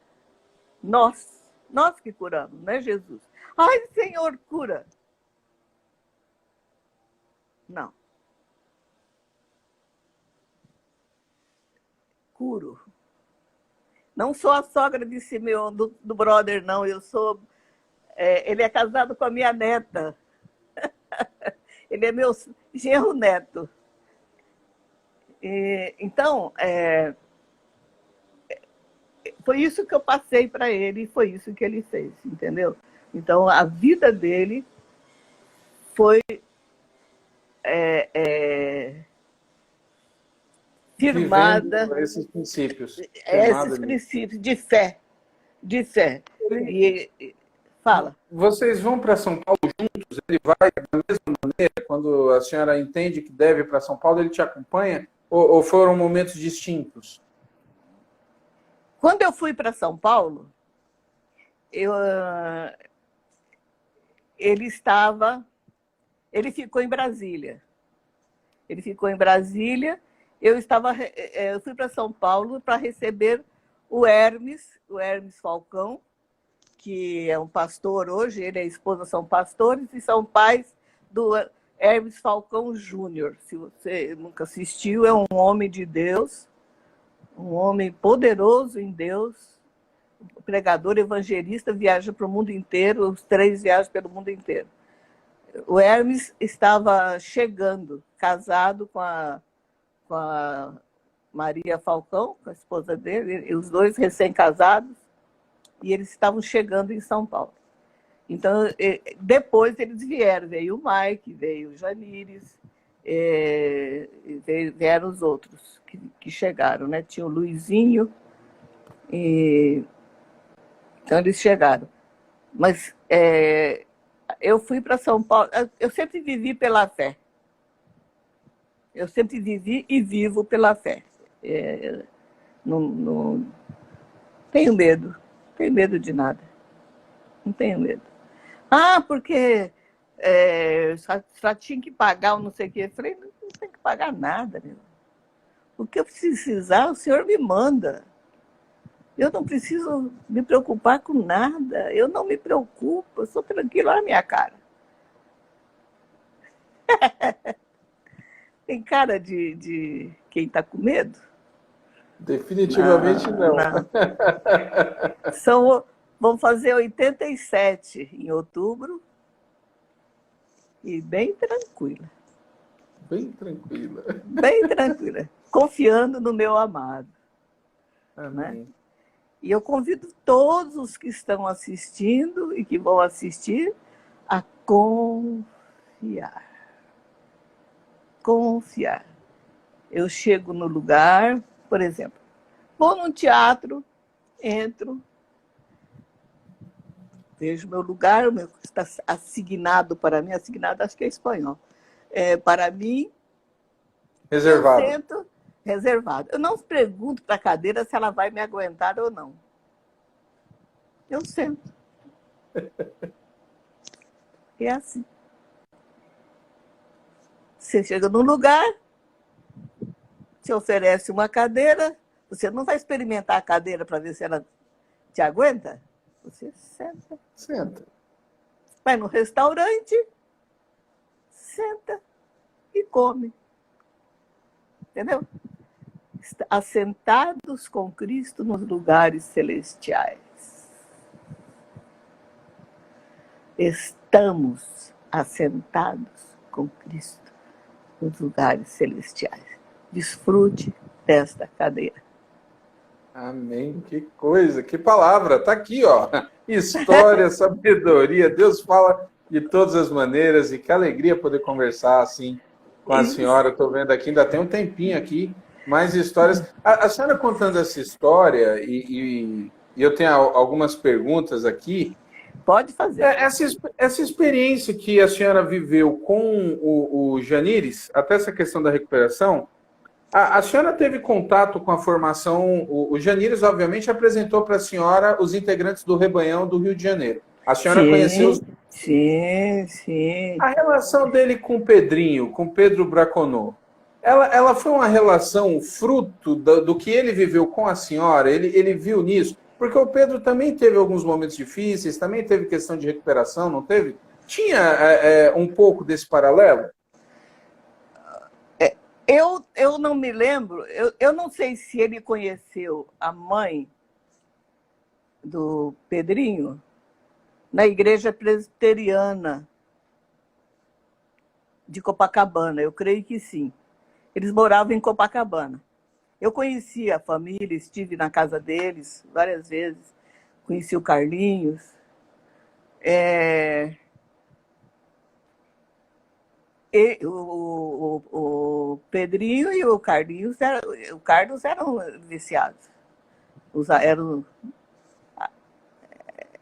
Nós. Nós que curamos, não é Jesus. Ai, Senhor, cura. Não. Curo. Não sou a sogra de Simeão, do brother, não. Eu sou... ele é casado com a minha neta. Ele é meu genro-neto. Então, foi isso que eu passei para ele e foi isso que ele fez, entendeu? Então, a vida dele foi firmada... Vivendo esses princípios. Esses princípios de fé. De fé. Fala. Vocês vão para São Paulo juntos? Ele vai da mesma maneira? Quando a senhora entende que deve ir para São Paulo, ele te acompanha? Ou foram momentos distintos? Quando eu fui para São Paulo, ele ficou em Brasília. Eu fui para São Paulo para receber o Hermes Falcão, que é um pastor hoje, ele e a esposa são pastores e são pais do Hermes Falcão Júnior. Se você nunca assistiu, é um homem de Deus, um homem poderoso em Deus, pregador, evangelista, viaja para o mundo inteiro, os 3 viajam pelo mundo inteiro. O Hermes estava chegando, casado com a Maria Falcão, com a esposa dele, e os 2 recém-casados, e eles estavam chegando em São Paulo. Então, depois eles vieram, veio o Mike, veio o Janires, vieram os outros que chegaram, né? Tinha o Luizinho, então eles chegaram. Mas eu fui para São Paulo, eu sempre vivi pela fé. Eu sempre vivi e vivo pela fé. Não tenho medo de nada. Não tenho medo. Porque só tinha que pagar ou não sei o quê. Eu falei, não tem que pagar nada. Meu. O que eu precisar, o Senhor me manda. Eu não preciso me preocupar com nada. Eu não me preocupo, eu sou tranquila, olha a minha cara. Tem cara de quem está com medo? Definitivamente não. Vão fazer 87 em outubro. E bem tranquila. Bem tranquila. Bem tranquila. Confiando no meu amado. Amém. Né? E eu convido todos os que estão assistindo e que vão assistir a confiar. Confiar. Eu chego no lugar, por exemplo, vou num teatro, entro, vejo meu lugar, o meu está assignado para mim, assignado acho que é espanhol, para mim, Reservado. eu sento reservado. Eu não pergunto para a cadeira se ela vai me aguentar ou não. Eu sento. É assim. Você chega num lugar, te oferece uma cadeira, você não vai experimentar a cadeira para ver se ela te aguenta? Você senta. Senta. Vai no restaurante, senta e come. Entendeu? Assentados com Cristo nos lugares celestiais. Estamos assentados com Cristo nos lugares celestiais. Desfrute desta cadeira. Amém. Que coisa, que palavra. Está aqui, ó. História, sabedoria. Deus fala de todas as maneiras e que alegria poder conversar assim com a senhora. Estou vendo aqui, ainda tem um tempinho aqui, mais histórias. A senhora contando essa história, e eu tenho algumas perguntas aqui. Pode fazer. Essa experiência que a senhora viveu com o Janires, até essa questão da recuperação, a senhora teve contato com a formação. O Janires, obviamente, apresentou para a senhora os integrantes do Rebanhão do Rio de Janeiro. A senhora conheceu os... Sim. A relação dele com o Pedrinho, com Pedro Braconô, ela foi uma relação fruto do que ele viveu com a senhora? Ele viu nisso? Porque o Pedro também teve alguns momentos difíceis, também teve questão de recuperação, não teve? Tinha um pouco desse paralelo? Eu não me lembro, eu não sei se ele conheceu a mãe do Pedrinho na igreja presbiteriana de Copacabana, eu creio que sim. Eles moravam em Copacabana. Eu conheci a família, estive na casa deles várias vezes, conheci o Carlinhos. O Pedrinho e o Carlinhos, o Carlos eram viciados.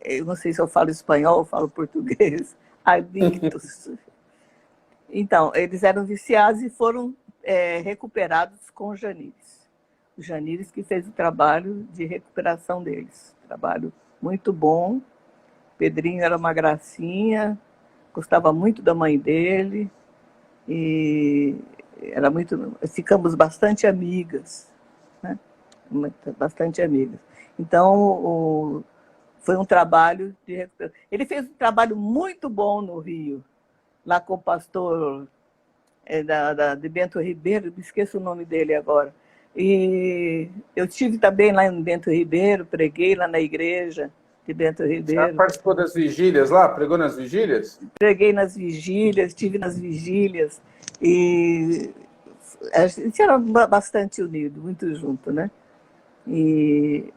Eu não sei se eu falo espanhol ou falo português, adictos. Então, eles eram viciados e foram recuperados com o Janires. O Janires que fez o trabalho de recuperação deles. Trabalho muito bom. Pedrinho era uma gracinha, gostava muito da mãe dele. E ficamos bastante amigas, né? Bastante amigas. Então, foi um trabalho de recuperação. Ele fez um trabalho muito bom no Rio, lá com o pastor de Bento Ribeiro, me esqueço o nome dele agora. E eu estive também lá em Bento Ribeiro, preguei lá na igreja de Bento Ribeiro. Você participou das vigílias lá? Pregou nas vigílias? Preguei nas vigílias, estive nas vigílias e a gente era bastante unido, muito junto, né? E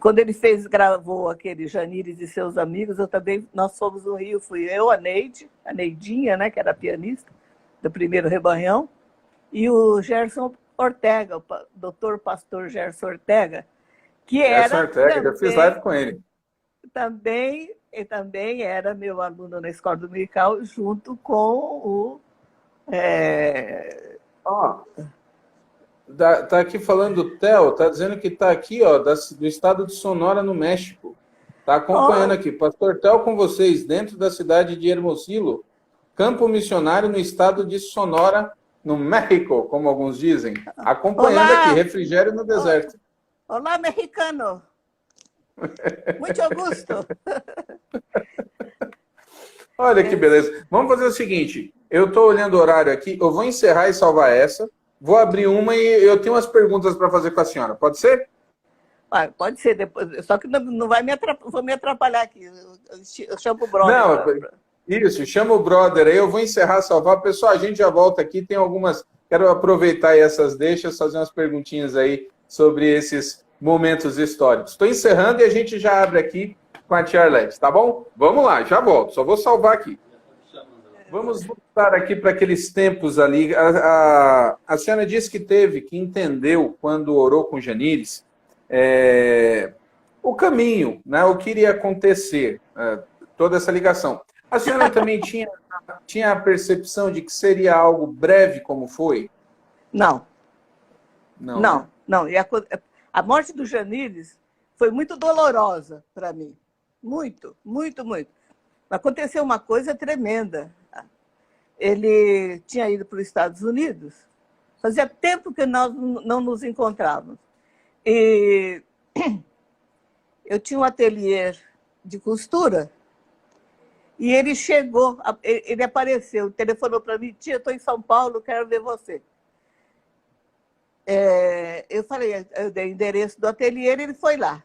quando ele gravou aquele Janires e seus amigos, nós fomos no Rio, fui eu, a Neidinha, né, que era pianista do primeiro Rebanhão, e o Gerson Ortega, o doutor pastor Gerson Ortega, que era... Eu fiz live com ele. Também era meu aluno na Escola Dominical, junto com o... Tá aqui falando o Theo, tá dizendo que tá aqui, ó, do estado de Sonora, no México. Tá acompanhando aqui. Pastor Theo com vocês, dentro da cidade de Hermosillo, campo missionário no estado de Sonora, no México, como alguns dizem. Acompanhando aqui, refrigério no deserto. Olá, mexicano. Muito Augusto. Olha que beleza. Vamos fazer o seguinte, eu estou olhando o horário aqui, eu vou encerrar e salvar essa, vou abrir uma e eu tenho umas perguntas para fazer com a senhora. Pode ser? Pode ser, depois, só que não vai vou me atrapalhar aqui. Eu chamo o brother. Não, isso, chama o brother aí, eu vou encerrar, salvar. Pessoal, a gente já volta aqui, tem algumas... Quero aproveitar aí essas deixas, fazer umas perguntinhas aí sobre esses momentos históricos. Estou encerrando e a gente já abre aqui com a tia Arlete, tá bom? Vamos lá, já volto, só vou salvar aqui. Vamos voltar aqui para aqueles tempos ali. A senhora disse que entendeu quando orou com Janires, o caminho, né? O que iria acontecer, toda essa ligação. A senhora também tinha a percepção de que seria algo breve como foi? Não, Não, né? não, não. A morte do Janires foi muito dolorosa para mim. Muito, muito, muito. Aconteceu uma coisa tremenda. Ele tinha ido para os Estados Unidos, fazia tempo que nós não nos encontrávamos. E eu tinha um ateliê de costura e ele chegou, ele apareceu, telefonou para mim: tia, estou em São Paulo, quero ver você. Eu falei, eu dei o endereço do ateliê, ele foi lá.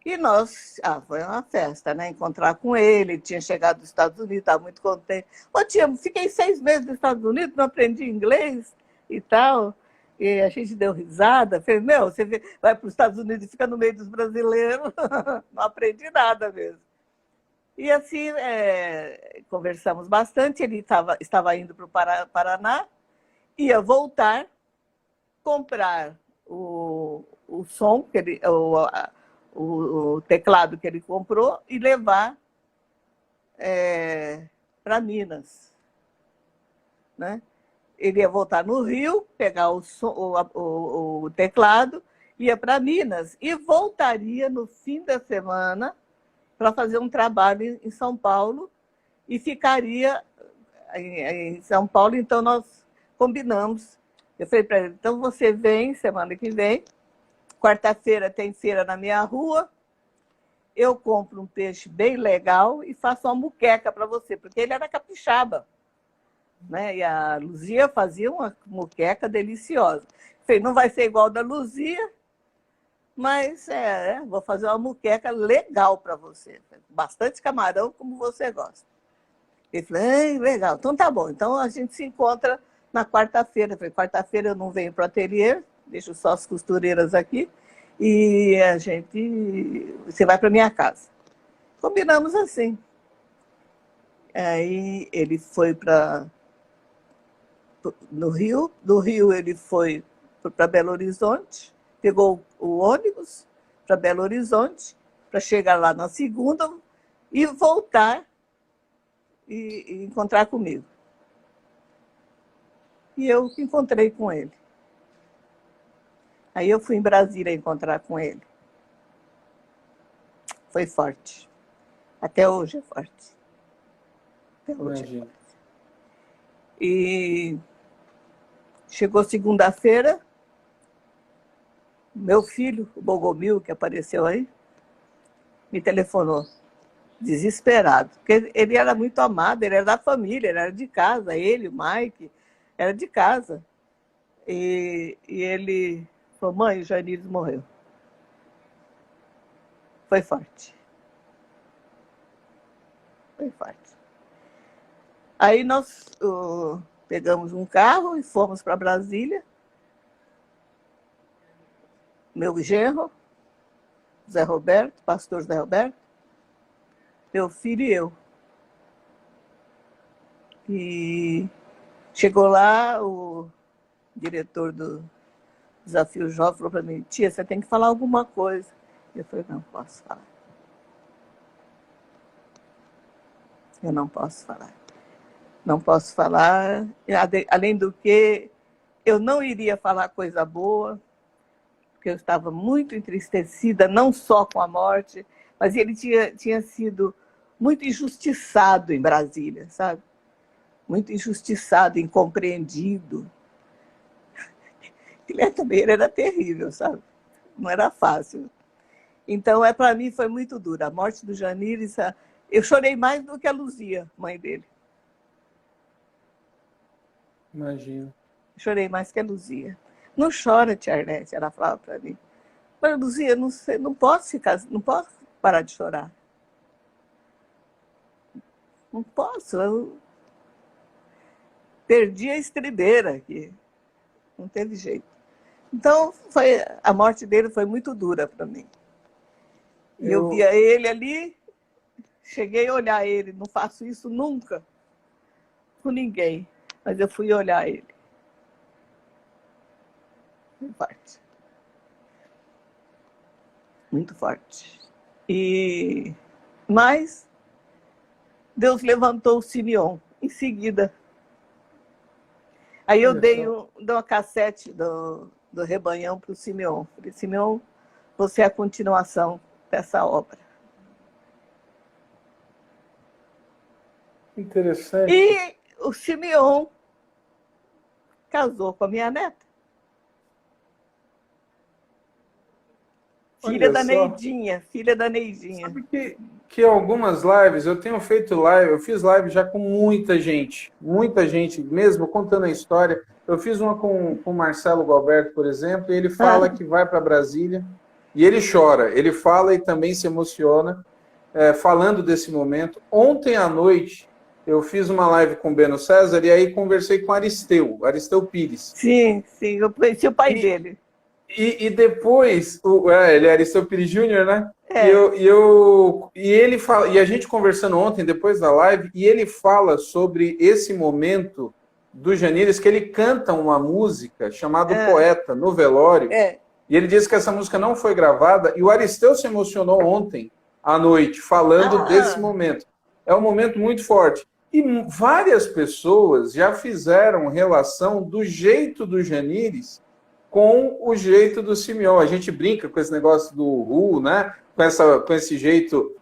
E nós, foi uma festa, né? Encontrar com ele, tinha chegado dos Estados Unidos, estava muito contente. Ô, tia, fiquei 6 meses nos Estados Unidos, não aprendi inglês e tal. E a gente deu risada. Falei, meu, você vai para os Estados Unidos e fica no meio dos brasileiros. Não aprendi nada mesmo. E assim, conversamos bastante. Ele estava indo para o Paraná, ia voltar, comprar o som, o teclado que ele comprou, e levar para Minas. Né? Ele ia voltar no Rio, pegar o teclado, ia para Minas e voltaria no fim da semana para fazer um trabalho em São Paulo e ficaria em São Paulo. Então, nós combinamos. Eu falei para ele, então você vem semana que vem, quarta-feira tem feira na minha rua, eu compro um peixe bem legal e faço uma muqueca para você, porque ele era capixaba. Né? E a Luzia fazia uma muqueca deliciosa. Falei, não vai ser igual da Luzia, mas vou fazer uma muqueca legal para você. Bastante camarão, como você gosta. Ele falou, legal, então tá bom. Então a gente se encontra na quarta-feira. Falei, quarta-feira eu não venho para o ateliê, deixo só as costureiras aqui, e você vai para minha casa. Combinamos assim. Aí ele foi no Rio, do Rio ele foi para Belo Horizonte, pegou o ônibus para Belo Horizonte, para chegar lá na segunda e voltar e encontrar comigo. E eu encontrei com ele. Aí eu fui em Brasília encontrar com ele. Foi forte. Até hoje é forte. Até hoje é forte. E chegou segunda-feira, meu filho, o Bogomil, que apareceu aí, me telefonou, desesperado, porque ele era muito amado, ele era da família, ele era de casa, ele, o Mike, era de casa. E ele falou, mãe, o Janires morreu. Foi forte. Foi forte. Aí nós pegamos um carro e fomos para Brasília. Meu genro, Zé Roberto, pastor Zé Roberto, meu filho e eu. E chegou lá, o diretor do Desafio Jovem falou para mim, tia, você tem que falar alguma coisa. Eu falei, não posso falar. Eu não posso falar. Não posso falar. Além do que, eu não iria falar coisa boa, porque eu estava muito entristecida, não só com a morte, mas ele tinha sido muito injustiçado em Brasília, sabe? Muito injustiçado, incompreendido. Ele também era terrível, sabe? Não era fácil. Então, para mim, foi muito duro. A morte do Janires, eu chorei mais do que a Luzia, mãe dele. Imagino. Chorei mais que a Luzia. Não chora, tia Arnete, ela falava para mim. Mas, Luzia, não posso parar de chorar. Não posso. Eu perdi a estribeira aqui. Não teve jeito. Então, a morte dele foi muito dura para mim. Eu via ele ali, cheguei a olhar ele, não faço isso nunca com ninguém, mas eu fui olhar ele. Foi forte. muito forte. Mas Deus levantou o Simeon em seguida. Aí eu dei uma cassete do Rebanhão para o Simeon. Falei, Simeon, você é a continuação dessa obra. Interessante. E o Simeon casou com a minha neta. Filha da Neidinha, filha da Neidinha. Sabe que algumas lives, eu tenho feito live, eu fiz live já com muita gente mesmo, contando a história. Eu fiz uma com o Marcelo Galberto, por exemplo, e ele fala que vai para Brasília, e ele chora, ele fala e também se emociona, falando desse momento. Ontem à noite, eu fiz uma live com o Beno César, e aí conversei com Aristeu Pires. Sim, eu conheci o pai dele. E depois, ele é Aristeu Pires Júnior, né? É. Ele fala, e a gente conversando ontem, depois da live, e ele fala sobre esse momento do Janires, que ele canta uma música chamada Poeta, no velório, e ele disse que essa música não foi gravada, e o Aristeu se emocionou ontem à noite, falando desse momento. É um momento muito forte. E várias pessoas já fizeram relação do jeito do Janires com o jeito do Simeon. A gente brinca com esse negócio do Ru, né? Com esse jeito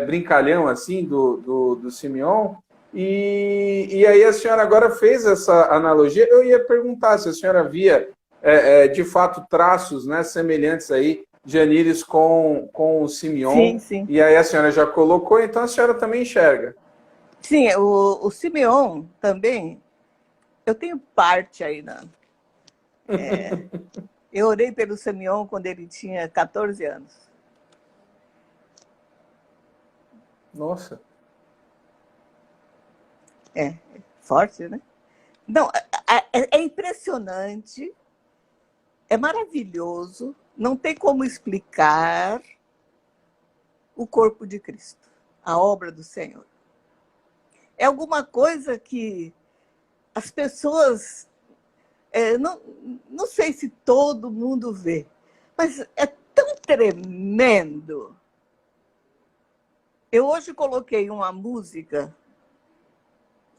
brincalhão assim do Simeon. E aí a senhora agora fez essa analogia. Eu ia perguntar se a senhora via de fato traços, né, semelhantes aí, Janires com o Simeon. Sim, sim. E aí a senhora já colocou, então a senhora também enxerga. Sim, o Simeon também, eu tenho parte aí eu orei pelo Simeon quando ele tinha 14 anos. Nossa. Forte, né? Não, é impressionante, é maravilhoso, não tem como explicar o corpo de Cristo, a obra do Senhor. É alguma coisa que as pessoas... não sei se todo mundo vê, mas é tão tremendo. Eu hoje coloquei uma música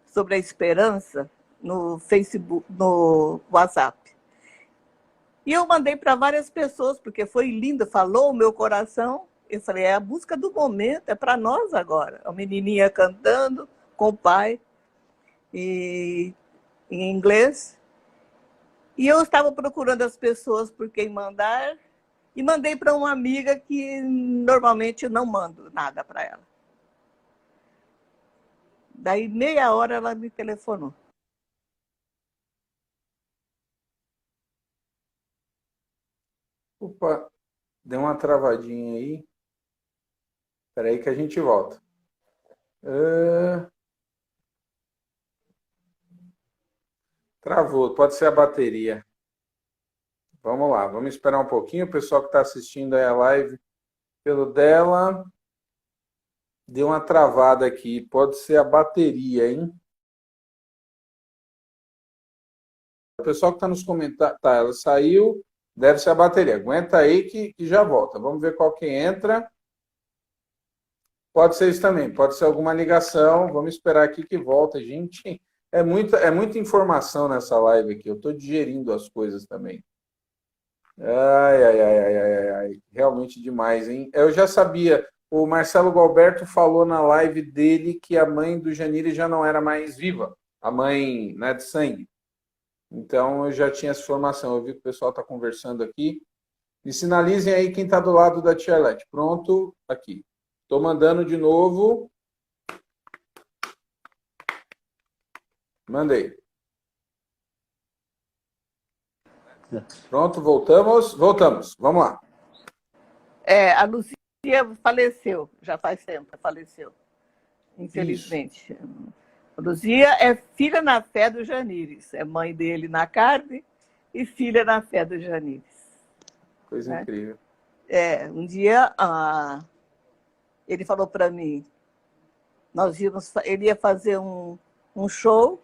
sobre a esperança no Facebook, no WhatsApp. E eu mandei para várias pessoas, porque foi linda, falou o meu coração. Eu falei, é a música do momento, é para nós agora. A menininha cantando com o pai, em inglês. E eu estava procurando as pessoas por quem mandar e mandei para uma amiga que normalmente eu não mando nada para ela. Daí, meia hora, ela me telefonou. Opa, deu uma travadinha aí. Espera aí que a gente volta. Travou, pode ser a bateria. Vamos lá, vamos esperar um pouquinho. O pessoal que está assistindo aí a live pelo dela deu uma travada aqui. Pode ser a bateria, hein? O pessoal que está nos comentários... Tá, ela saiu, deve ser a bateria. Aguenta aí que já volta. Vamos ver qual que entra. Pode ser isso também, pode ser alguma ligação. Vamos esperar aqui que volta, gente. É muita informação nessa live aqui. Eu estou digerindo as coisas também. Ai. Realmente demais, hein? Eu já sabia. O Marcelo Galberto falou na live dele que a mãe do Janires já não era mais viva. A mãe, né, de sangue. Então, eu já tinha essa informação. Eu vi que o pessoal está conversando aqui. Me sinalizem aí quem está do lado da tia Arlete. Pronto, aqui. Estou mandando de novo. Mandei. Pronto, voltamos. Voltamos. Vamos lá. A Luzia faleceu, já faz tempo, faleceu. Infelizmente. Isso. A Luzia é filha na fé do Janires. É mãe dele na carne e filha na fé do Janires. Coisa incrível. Um dia... ele falou para mim, ele ia fazer um show,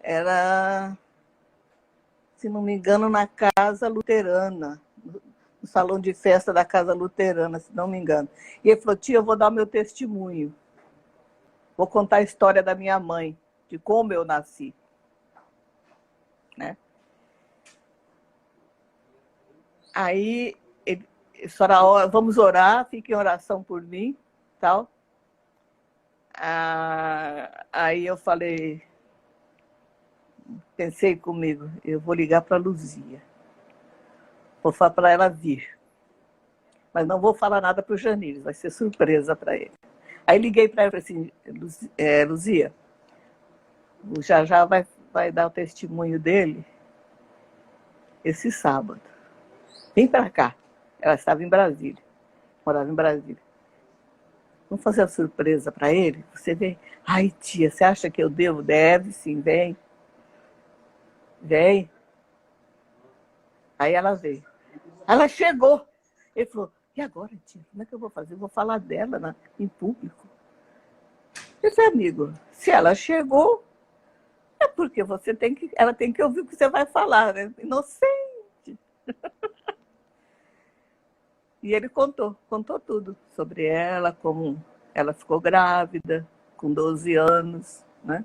era, se não me engano, na Casa Luterana, no salão de festa da Casa Luterana, se não me engano. E ele falou, tia, eu vou dar o meu testemunho. Vou contar a história da minha mãe, de como eu nasci. Né? Aí, senhora, vamos orar, fique em oração por mim, tal. Aí eu falei, pensei comigo, eu vou ligar para a Luzia. Vou falar para ela vir. Mas não vou falar nada para o Janires, vai ser surpresa para ele. Aí liguei para ela e falei assim, Luzia, o Jajá vai dar o testemunho dele esse sábado. Vem para cá. Ela estava em Brasília, morava em Brasília. Vamos fazer uma surpresa para ele? Você vem? Ai, tia, você acha que eu devo? Deve, sim, vem. Vem. Aí ela veio. Ela chegou. Ele falou, e agora, tia? Como é que eu vou fazer? Eu vou falar dela em público. Eu disse, amigo, se ela chegou, é porque ela tem que ouvir o que você vai falar, né? Inocente. E ele contou tudo sobre ela, como ela ficou grávida, com 12 anos, né?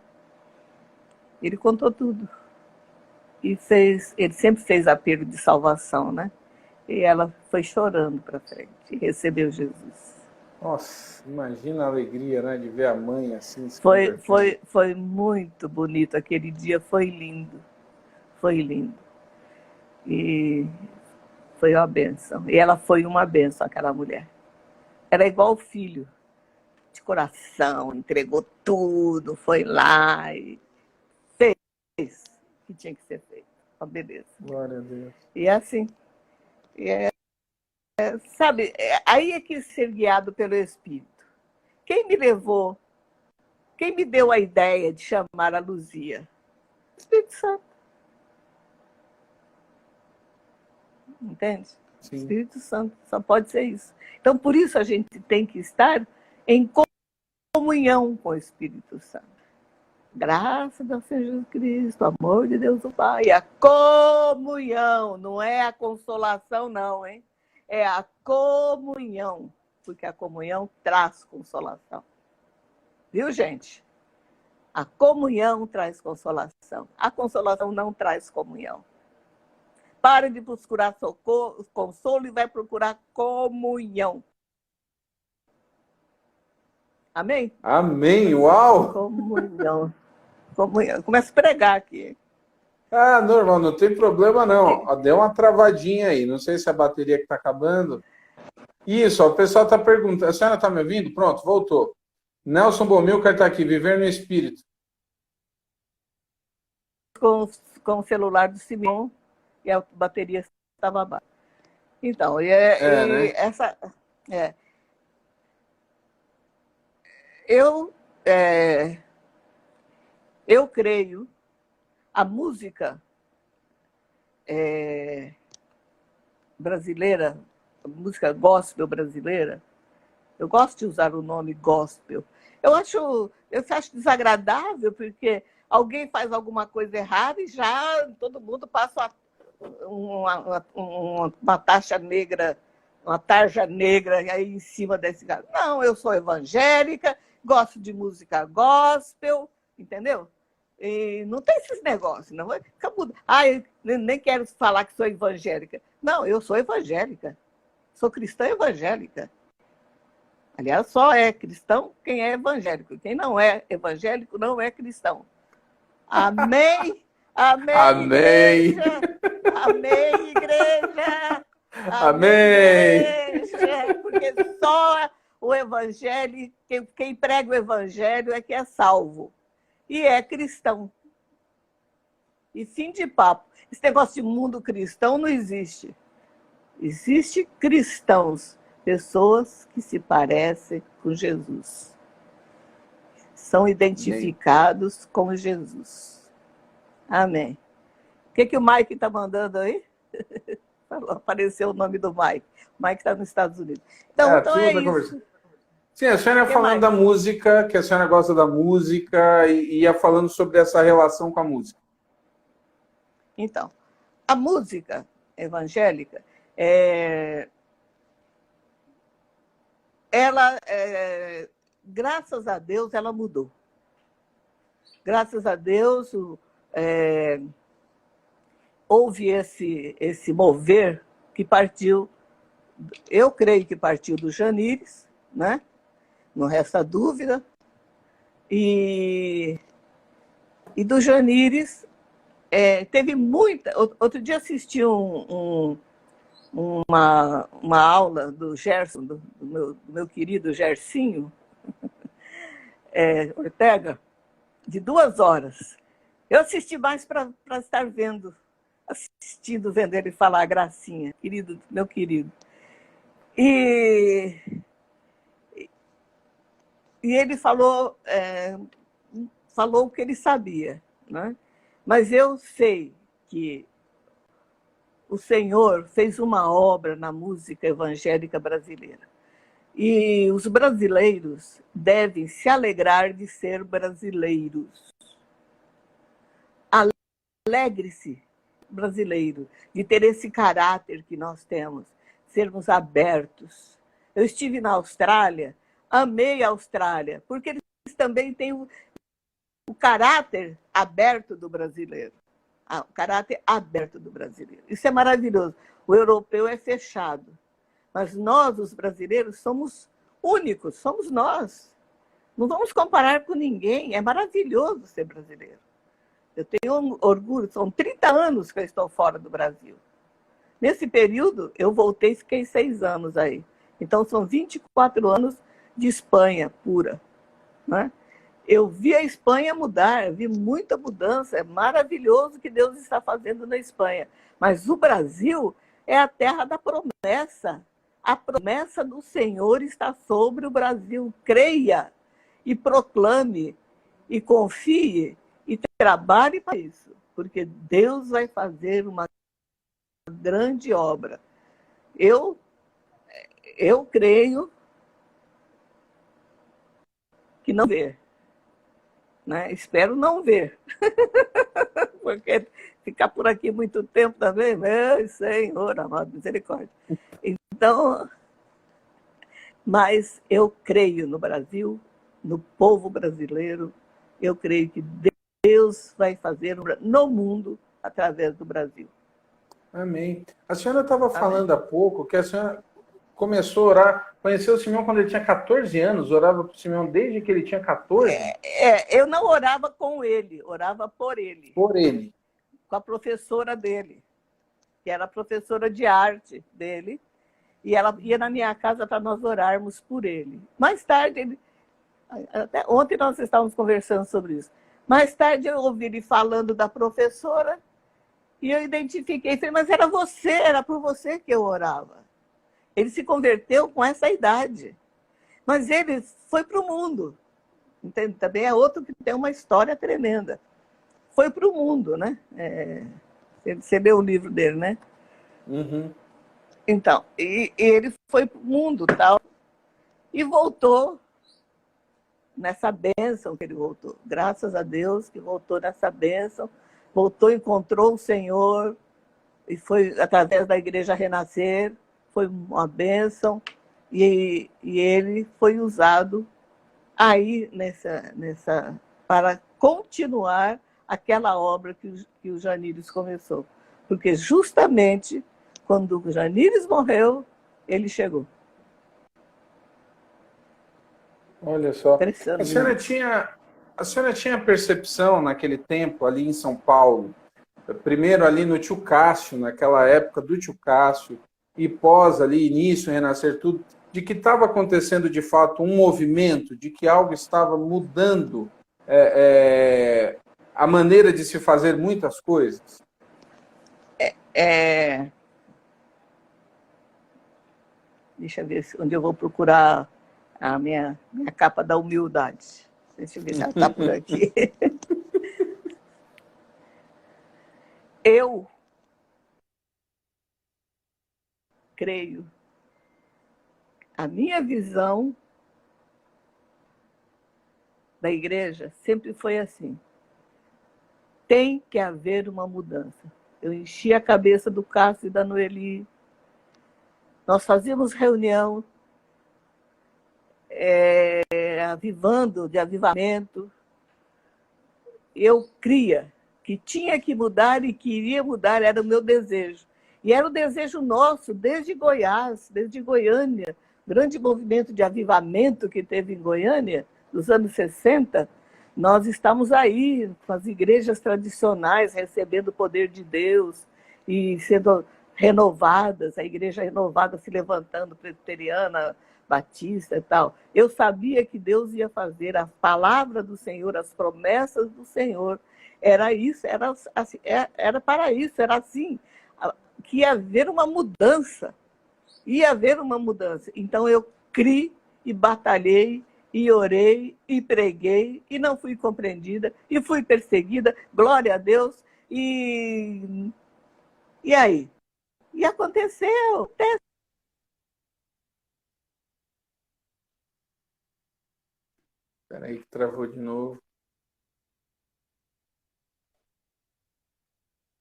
Ele contou tudo. E ele sempre fez apelo de salvação, né? E ela foi chorando para frente e recebeu Jesus. Nossa, imagina a alegria, né, de ver a mãe assim. Foi muito bonito. Aquele dia foi lindo. Foi lindo. E foi uma bênção. E ela foi uma bênção, aquela mulher. Era igual o filho, de coração, entregou tudo, foi lá e fez o que tinha que ser feito. Uma beleza. Glória a Deus. E assim, sabe, aí é que ser guiado pelo Espírito. Quem me levou, quem me deu a ideia de chamar a Luzia? Espírito Santo. Entende? Sim. Espírito Santo, só pode ser isso. Então, por isso a gente tem que estar em comunhão com o Espírito Santo. Graças ao Senhor Jesus Cristo, amor de Deus o Pai. A comunhão, não é a consolação, não, hein? É a comunhão, porque a comunhão traz consolação. Viu, gente? A comunhão traz consolação. A consolação não traz comunhão. Pare de procurar consolo e vai procurar comunhão. Amém? Amém, uau! Comunhão. Começa a pregar aqui. Ah, normal, não tem problema não. Ó, deu uma travadinha aí, não sei se a bateria que está acabando. Isso, ó, o pessoal está perguntando. A senhora está me ouvindo? Pronto, voltou. Nelson Bomilcar está aqui, viver no Espírito. Com o celular do Simeão e a bateria estava baixa. Então, né? essa... Eu creio, a música brasileira, a música gospel brasileira, eu gosto de usar o nome gospel. Eu acho desagradável, porque alguém faz alguma coisa errada e já todo mundo passa uma tarja negra aí em cima desse cara. Não, eu sou evangélica, gosto de música gospel, entendeu? E não tem esses negócios, não vai ficar mudando. Eu nem quero falar que sou evangélica. Não, eu sou evangélica. Sou cristã evangélica. Aliás, só é cristão quem é evangélico. Quem não é evangélico não é cristão. Amém? Amém, Amém. Igreja! Amém, igreja! Amém! Igreja! Porque só o evangelho, quem prega o evangelho é que é salvo. E é cristão. E fim de papo. Esse negócio de mundo cristão não existe. Existe cristãos, pessoas que se parecem com Jesus. São identificados com Jesus. Amém. O que o Mike está mandando aí? Apareceu o nome do Mike. O Mike está nos Estados Unidos. Então é isso. Sim, a senhora ia falando da música, que a senhora gosta da música, e ia falando sobre essa relação com a música. Então, a música evangélica, É, ela, graças a Deus, ela mudou. Graças a Deus, houve esse mover que partiu, eu creio que partiu do Janires, né? Não resta dúvida, e do Janires teve muita... Outro dia assisti uma aula do Gerson, do meu querido Gersinho Ortega, de 2 horas. Eu assisti mais para estar vendo ele falar a gracinha, querido, meu querido. E ele falou o que ele sabia, né? Mas eu sei que o Senhor fez uma obra na música evangélica brasileira. E os brasileiros devem se alegrar de ser brasileiros. Alegre-se, brasileiro, de ter esse caráter que nós temos, sermos abertos. Eu estive na Austrália, amei a Austrália, porque eles também têm o caráter aberto do brasileiro. O caráter aberto do brasileiro. Isso é maravilhoso. O europeu é fechado. Mas nós, os brasileiros, somos únicos, somos nós. Não vamos comparar com ninguém. É maravilhoso ser brasileiro. Eu tenho um orgulho, são 30 anos que eu estou fora do Brasil. Nesse período, eu voltei e fiquei 6 anos aí. Então, são 24 anos de Espanha pura, né? Eu vi a Espanha mudar, eu vi muita mudança. É maravilhoso o que Deus está fazendo na Espanha. Mas o Brasil é a terra da promessa. A promessa do Senhor está sobre o Brasil. Creia e proclame e confie e trabalhe para isso, porque Deus vai fazer uma grande obra. Eu creio que não ver, né? Espero não ver, porque ficar por aqui muito tempo também, meu Senhor, amado, misericórdia. Então, mas eu creio no Brasil, no povo brasileiro, eu creio que Deus vai fazer no mundo através do Brasil. Amém. A senhora estava falando há pouco que a senhora começou a orar, conheceu o Simeão quando ele tinha 14 anos, orava para o Simeão desde que ele tinha 14? Eu não orava com ele, orava por ele. Por ele. Com a professora dele, que era a professora de arte dele, e ela ia na minha casa para nós orarmos por ele. Mais tarde, até ontem nós estávamos conversando sobre isso. Mais tarde eu ouvi ele falando da professora e eu identifiquei, falei, mas era por você que eu orava. Ele se converteu com essa idade, mas ele foi para o mundo. Entende? Também é outro que tem uma história tremenda. Foi para o mundo, né? Você leu o livro dele, né? Uhum. Então, e ele foi para o mundo tal, e voltou nessa bênção que ele voltou. Graças a Deus que voltou nessa bênção, voltou, encontrou o Senhor, e foi através da Igreja Renascer, foi uma bênção, e ele foi usado aí para continuar aquela obra que o Janires começou. Porque justamente quando o Janires morreu, ele chegou. Olha só. A senhora tinha percepção naquele tempo, ali em São Paulo, primeiro ali no Tio Cássio, naquela época do Tio Cássio, e pós ali, início, renascer, tudo, de que estava acontecendo de fato um movimento, de que algo estava mudando a maneira de se fazer muitas coisas? Deixa eu ver onde eu vou procurar a minha capa da humildade. Deixa eu ver se ela está por aqui. Eu creio. A minha visão da igreja sempre foi assim. Tem que haver uma mudança. Eu enchi a cabeça do Cássio e da Noeli, Nós fazíamos reunião, avivando, de avivamento. Eu cria que tinha que mudar e queria mudar, era o meu desejo. E era o desejo nosso, desde Goiás, desde Goiânia, grande movimento de avivamento que teve em Goiânia, nos anos 60, nós estamos aí com as igrejas tradicionais recebendo o poder de Deus e sendo renovadas, a igreja renovada se levantando, presbiteriana, batista e tal. Eu sabia que Deus ia fazer a palavra do Senhor, as promessas do Senhor. Era isso, era, assim, era para isso, era assim, que ia haver uma mudança. Ia haver uma mudança. Então eu criei e batalhei, e orei, e preguei, e não fui compreendida, e fui perseguida, glória a Deus, e aí? E aconteceu. Espera aí que travou de novo.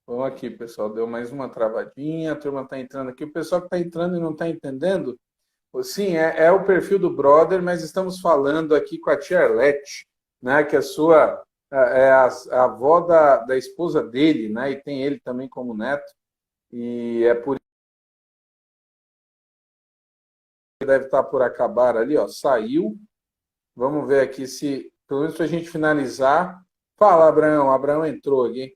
Vamos aqui, pessoal. Deu mais uma travadinha. A turma está entrando aqui. O pessoal que está entrando e não está entendendo, sim, é o perfil do brother, mas estamos falando aqui com a tia Arlete, né, que é a avó da esposa dele, né, e tem ele também como neto. E é por isso que deve estar por acabar ali, ó. Saiu. Vamos ver aqui se, pelo menos para a gente finalizar. Fala, Abraão. Abraão entrou aqui.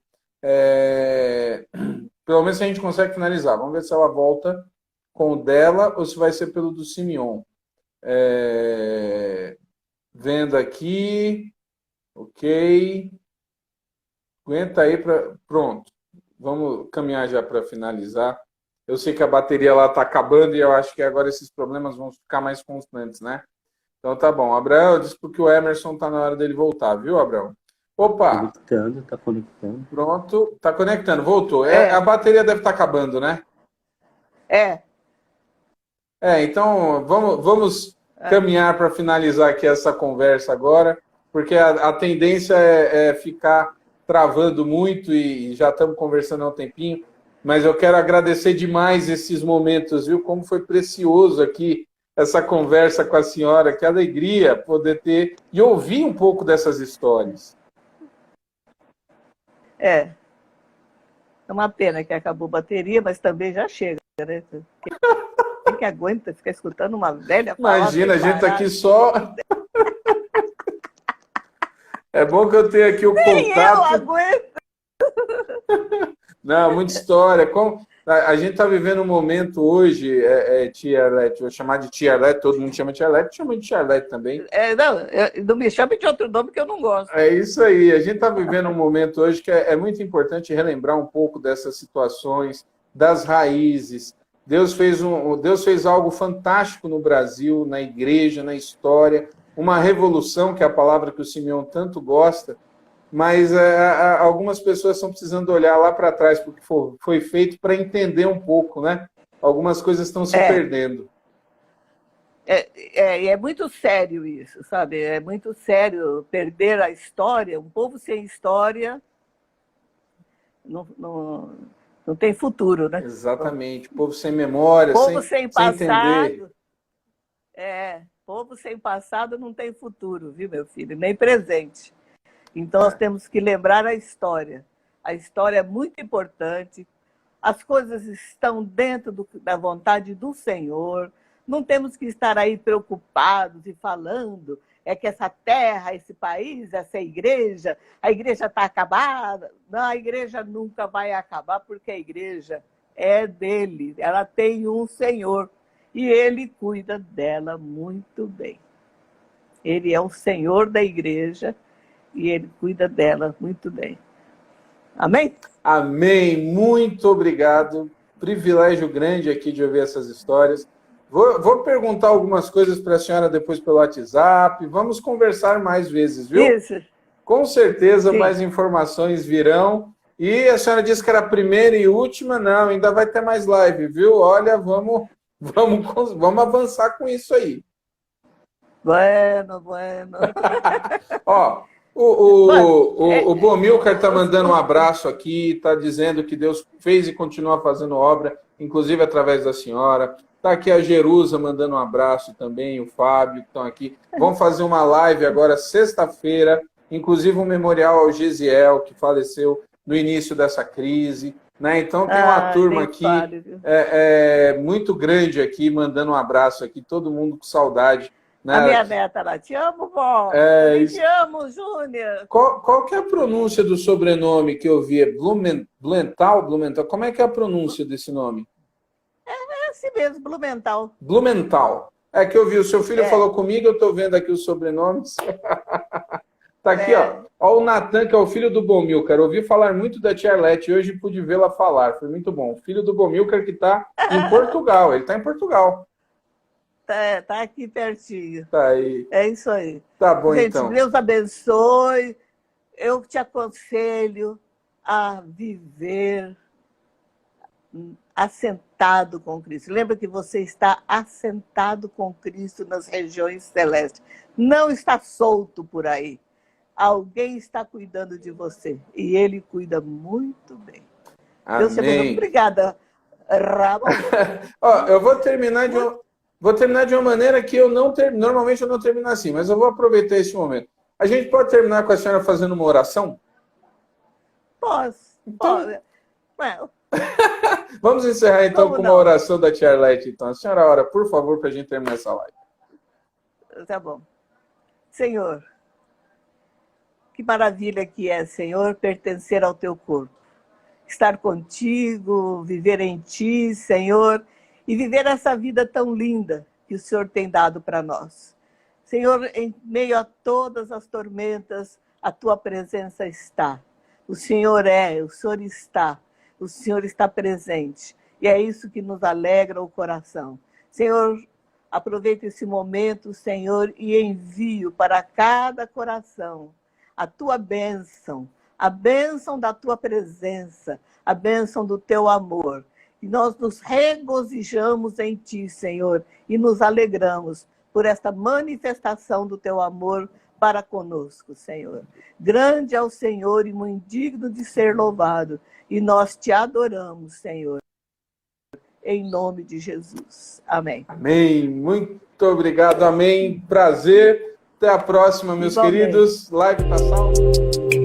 Pelo menos a gente consegue finalizar. Vamos ver se ela volta com o dela ou se vai ser pelo do Simeon. Vendo aqui. Ok. Aguenta aí para. Pronto. Vamos caminhar já para finalizar. Eu sei que a bateria lá está acabando e eu acho que agora esses problemas vão ficar mais constantes, né? Então tá bom. Abraão, disse porque o Emerson está na hora dele voltar, viu, Abraão? Opa! Tá conectando. Pronto, tá conectando, voltou. A bateria deve estar acabando, né? Então vamos caminhar para finalizar aqui essa conversa agora, porque a tendência é ficar travando muito e já estamos conversando há um tempinho, mas eu quero agradecer demais esses momentos, viu? Como foi precioso aqui essa conversa com a senhora, que alegria poder ter e ouvir um pouco dessas histórias. É uma pena que acabou a bateria, mas também já chega, né? Quem que aguenta ficar escutando uma velha falar? Imagina, a gente tá aqui só... É bom que eu tenho aqui o Nem contato. eu aguento. Não, muita história. A gente está vivendo um momento hoje, tia Arlete, vou chamar de tia Arlete, todo mundo chama de tia Arlete, chama de tia Arlete também. Não me chame de outro nome que eu não gosto. É isso aí, a gente está vivendo um momento hoje que é muito importante relembrar um pouco dessas situações, das raízes. Deus fez algo fantástico no Brasil, na igreja, na história, uma revolução, que é a palavra que o Simeão tanto gosta, mas algumas pessoas estão precisando olhar lá para trás, porque foi feito para entender um pouco, né? Algumas coisas estão se perdendo. É muito sério isso, sabe? É muito sério perder a história. Um povo sem história não tem futuro, né? Exatamente. Povo sem memória, povo sem passado. Entender. Povo sem passado não tem futuro, viu, meu filho? Nem presente. Então, nós temos que lembrar a história. A história é muito importante. As coisas estão dentro da vontade do Senhor. Não temos que estar aí preocupados e falando que essa terra, esse país, essa igreja, a igreja está acabada. Não, a igreja nunca vai acabar, porque a igreja é dele. Ela tem um Senhor e ele cuida dela muito bem. Ele é o Senhor da igreja e ele cuida dela muito bem. Amém? Amém. Muito obrigado. Privilégio grande aqui de ouvir essas histórias. Vou perguntar algumas coisas para a senhora depois pelo WhatsApp. Vamos conversar mais vezes, viu? Isso. Com certeza. Sim. Mais informações virão. E a senhora disse que era a primeira e última. Não, ainda vai ter mais live, viu? Olha, vamos avançar com isso aí. Bueno. Ó, o Bomilcar está mandando um abraço aqui, está dizendo que Deus fez e continua fazendo obra inclusive através da senhora. Está aqui a Jerusa mandando um abraço também, o Fábio, que estão aqui. Vamos fazer uma live agora, sexta-feira, inclusive um memorial ao Gesiel, que faleceu no início dessa crise. Né? Então tem uma turma aqui muito grande aqui, mandando um abraço aqui, todo mundo com saudade. Né? A minha neta lá, te amo, vó. Te amo, Júnior. Qual que é a pronúncia do sobrenome que eu vi? É Blumenthal? Como é que é a pronúncia desse nome? É assim mesmo, Blumenthal. Blumenthal. É que eu vi, o seu filho falou comigo, eu estou vendo aqui os sobrenomes. Tá aqui, ó o Natan, que é o filho do Bomilcar. Ouvi falar muito da tia Arlete e hoje pude vê-la falar. Foi muito bom. O filho do Bomilcar que está em Portugal. Ele está em Portugal. Tá aqui pertinho. Tá aí. É isso aí. Tá bom, gente, então. Deus abençoe. Eu te aconselho a viver assentado com Cristo. Lembra que você está assentado com Cristo nas regiões celestes. Não está solto por aí. Alguém está cuidando de você. E Ele cuida muito bem. Amém. Deus te abençoe. Obrigada, Ramon. Eu vou terminar de uma maneira que eu não normalmente eu não termino assim, mas eu vou aproveitar esse momento. A gente pode terminar com a senhora fazendo uma oração? Posso. Então... Well. Vamos encerrar então com uma oração da tia Arlete. Então, a senhora ora, por favor, para a gente terminar essa live. Tá bom. Senhor, que maravilha que é, Senhor, pertencer ao teu corpo. Estar contigo, viver em ti, Senhor, e viver essa vida tão linda que o Senhor tem dado para nós. Senhor, em meio a todas as tormentas, a tua presença está. O Senhor o Senhor está presente. E é isso que nos alegra o coração. Senhor, aproveita esse momento, Senhor, e envio para cada coração a tua bênção, a bênção da tua presença, a bênção do teu amor. E nós nos regozijamos em ti, Senhor, e nos alegramos por esta manifestação do teu amor para conosco, Senhor. Grande é o Senhor e muito digno de ser louvado. E nós te adoramos, Senhor. Em nome de Jesus. Amém. Amém. Muito obrigado. Amém. Prazer. Até a próxima, meus queridos. Live tá salvo.